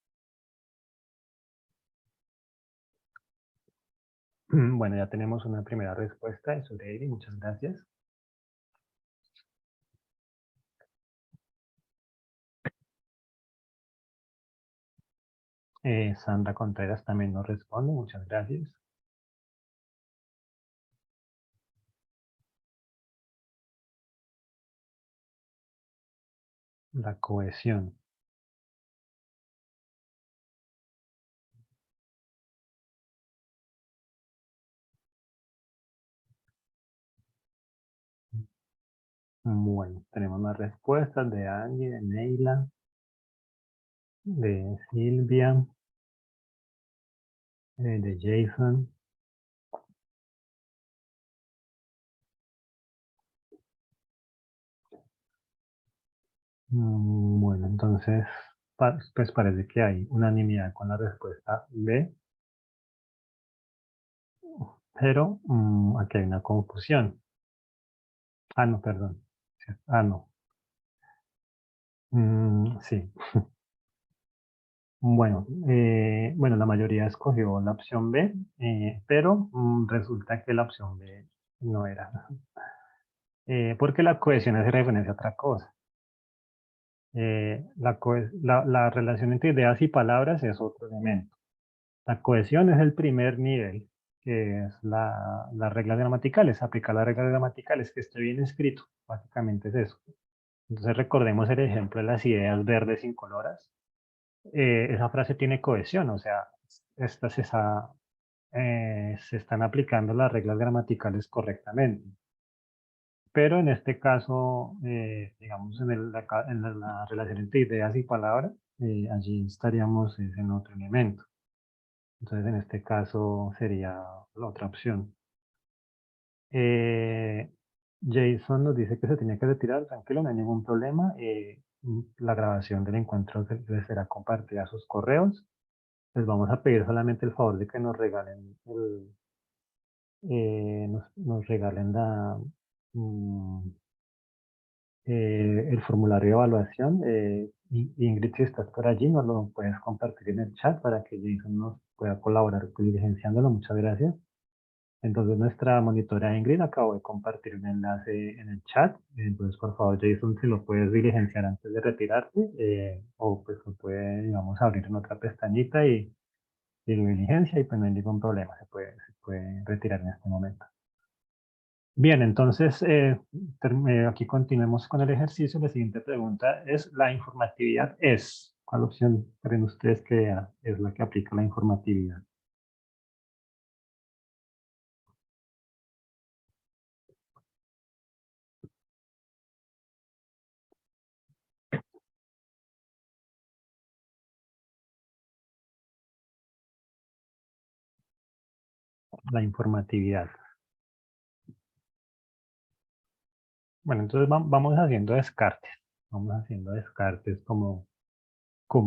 Bueno, ya tenemos una primera respuesta de Sureiri, muchas gracias. Sandra Contreras también nos responde, muchas gracias. La cohesión. Bueno, tenemos más respuestas de Angie, de Neila, de Silvia, de Jason. Bueno, entonces, pues parece que hay unanimidad con la respuesta B, pero aquí hay una confusión. Ah, no, perdón. Ah, no. Sí. Bueno, bueno, la mayoría escogió la opción B, pero resulta que la opción B no era. Porque la cohesión hace referencia a otra cosa. La relación entre ideas y palabras es otro elemento. La cohesión es el primer nivel, que es las reglas gramaticales, aplicar las reglas gramaticales, que esté bien escrito, básicamente es eso. Entonces recordemos el ejemplo de las ideas verdes incoloras. Esa frase tiene cohesión, o sea, se están aplicando las reglas gramaticales correctamente. Pero en este caso, digamos, en la relación entre ideas y palabras, allí estaríamos en otro elemento. Entonces, en este caso sería la otra opción. Jason nos dice que se tiene que retirar, tranquilo, no hay ningún problema. La grabación del encuentro les será compartida a sus correos. Les vamos a pedir solamente el favor de que nos regalen nos regalen mm, el formulario de evaluación. Ingrid, si estás por allí, nos lo puedes compartir en el chat para que Jason nos pueda colaborar diligenciándolo. Muchas gracias. Entonces, nuestra monitora Ingrid acabó de compartir un enlace en el chat. Entonces, por favor, Jason, si lo puedes diligenciar antes de retirarte, o pues lo puede, digamos, abrir en otra pestañita y lo diligencia y pues no hay ningún problema, se puede retirar en este momento. Bien, entonces aquí continuemos con el ejercicio. La siguiente pregunta es, ¿la informatividad es? ¿Cuál opción creen ustedes que es la que aplica la informatividad? La informatividad. Bueno, entonces vamos haciendo descartes. Vamos haciendo descartes como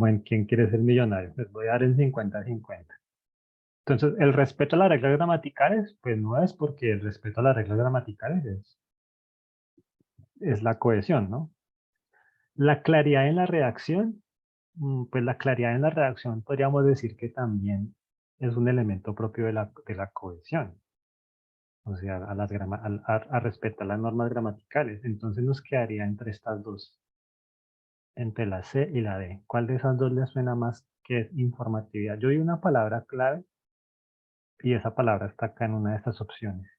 en quién quiere ser millonario. Les voy a dar en 50-50. Entonces, el respeto a las reglas gramaticales, pues no es, porque el respeto a las reglas gramaticales es la cohesión, ¿no? La claridad en la redacción, pues la claridad en la redacción podríamos decir que también es un elemento propio de la cohesión. O sea, a respetar las normas gramaticales. Entonces nos quedaría entre estas dos, entre la C y la D. ¿Cuál de esas dos les suena más que es informatividad? Yo di una palabra clave y esa palabra está acá en una de estas opciones.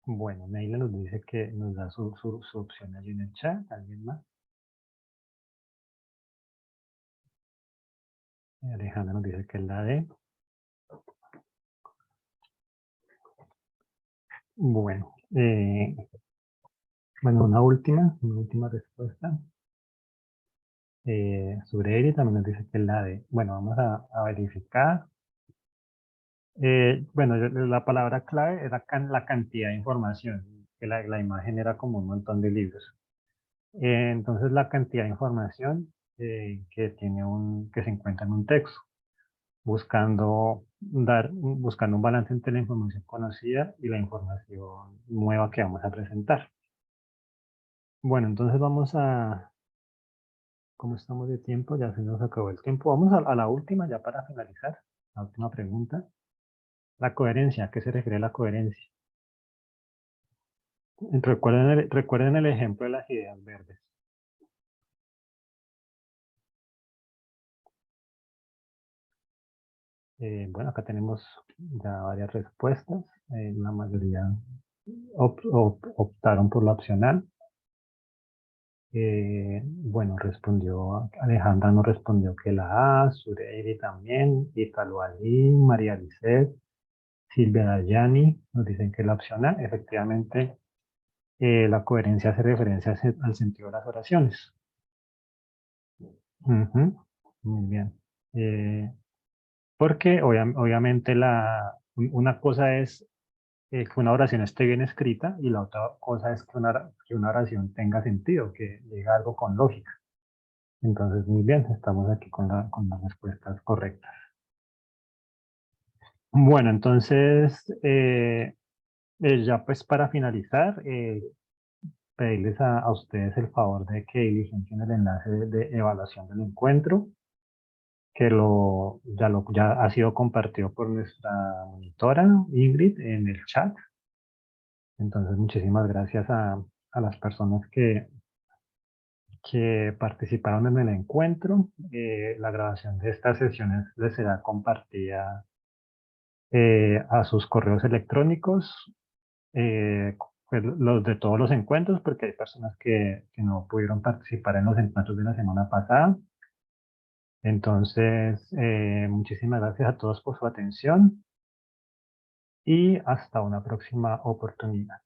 Bueno, Neila nos dice que nos da su opción allí en el chat. ¿Alguien más? Alejandra nos dice que es la D. Bueno, una última respuesta. Sureri también nos dice que es la D. Bueno, vamos a verificar. Bueno, la palabra clave era la cantidad de información, que la imagen era como un montón de libros. Entonces, la cantidad de información que se encuentra en un texto, buscando un balance entre la información conocida y la información nueva que vamos a presentar. Bueno, entonces ¿cómo estamos de tiempo? Ya se nos acabó el tiempo. Vamos a la última, ya para finalizar, la última pregunta. La coherencia, ¿a qué se refiere la coherencia? Recuerden el ejemplo de las ideas verdes. Bueno, acá tenemos ya varias respuestas. La mayoría optaron por la opcional. Bueno, Alejandra nos respondió que la A, Sureiri también, Italo Ali, María Lisset, Silvia Dayani nos dicen que la opción A. Efectivamente, La coherencia hace referencia al sentido de las oraciones. Ujú, muy bien. Porque obviamente una cosa es que una oración esté bien escrita y la otra cosa es que una oración tenga sentido, que diga algo con lógica. Entonces, muy bien, estamos aquí con las respuestas correctas. Bueno, entonces, ya pues para finalizar, pedirles a ustedes el favor de que diligencien el enlace de evaluación del encuentro, que ya ha sido compartido por nuestra monitora Ingrid en el chat. Entonces, muchísimas gracias a las personas que participaron en el encuentro. La grabación de estas sesiones les será compartida a sus correos electrónicos, pues, los de todos los encuentros, porque hay personas que no pudieron participar en los encuentros de la semana pasada. Entonces, muchísimas gracias a todos por su atención y hasta una próxima oportunidad.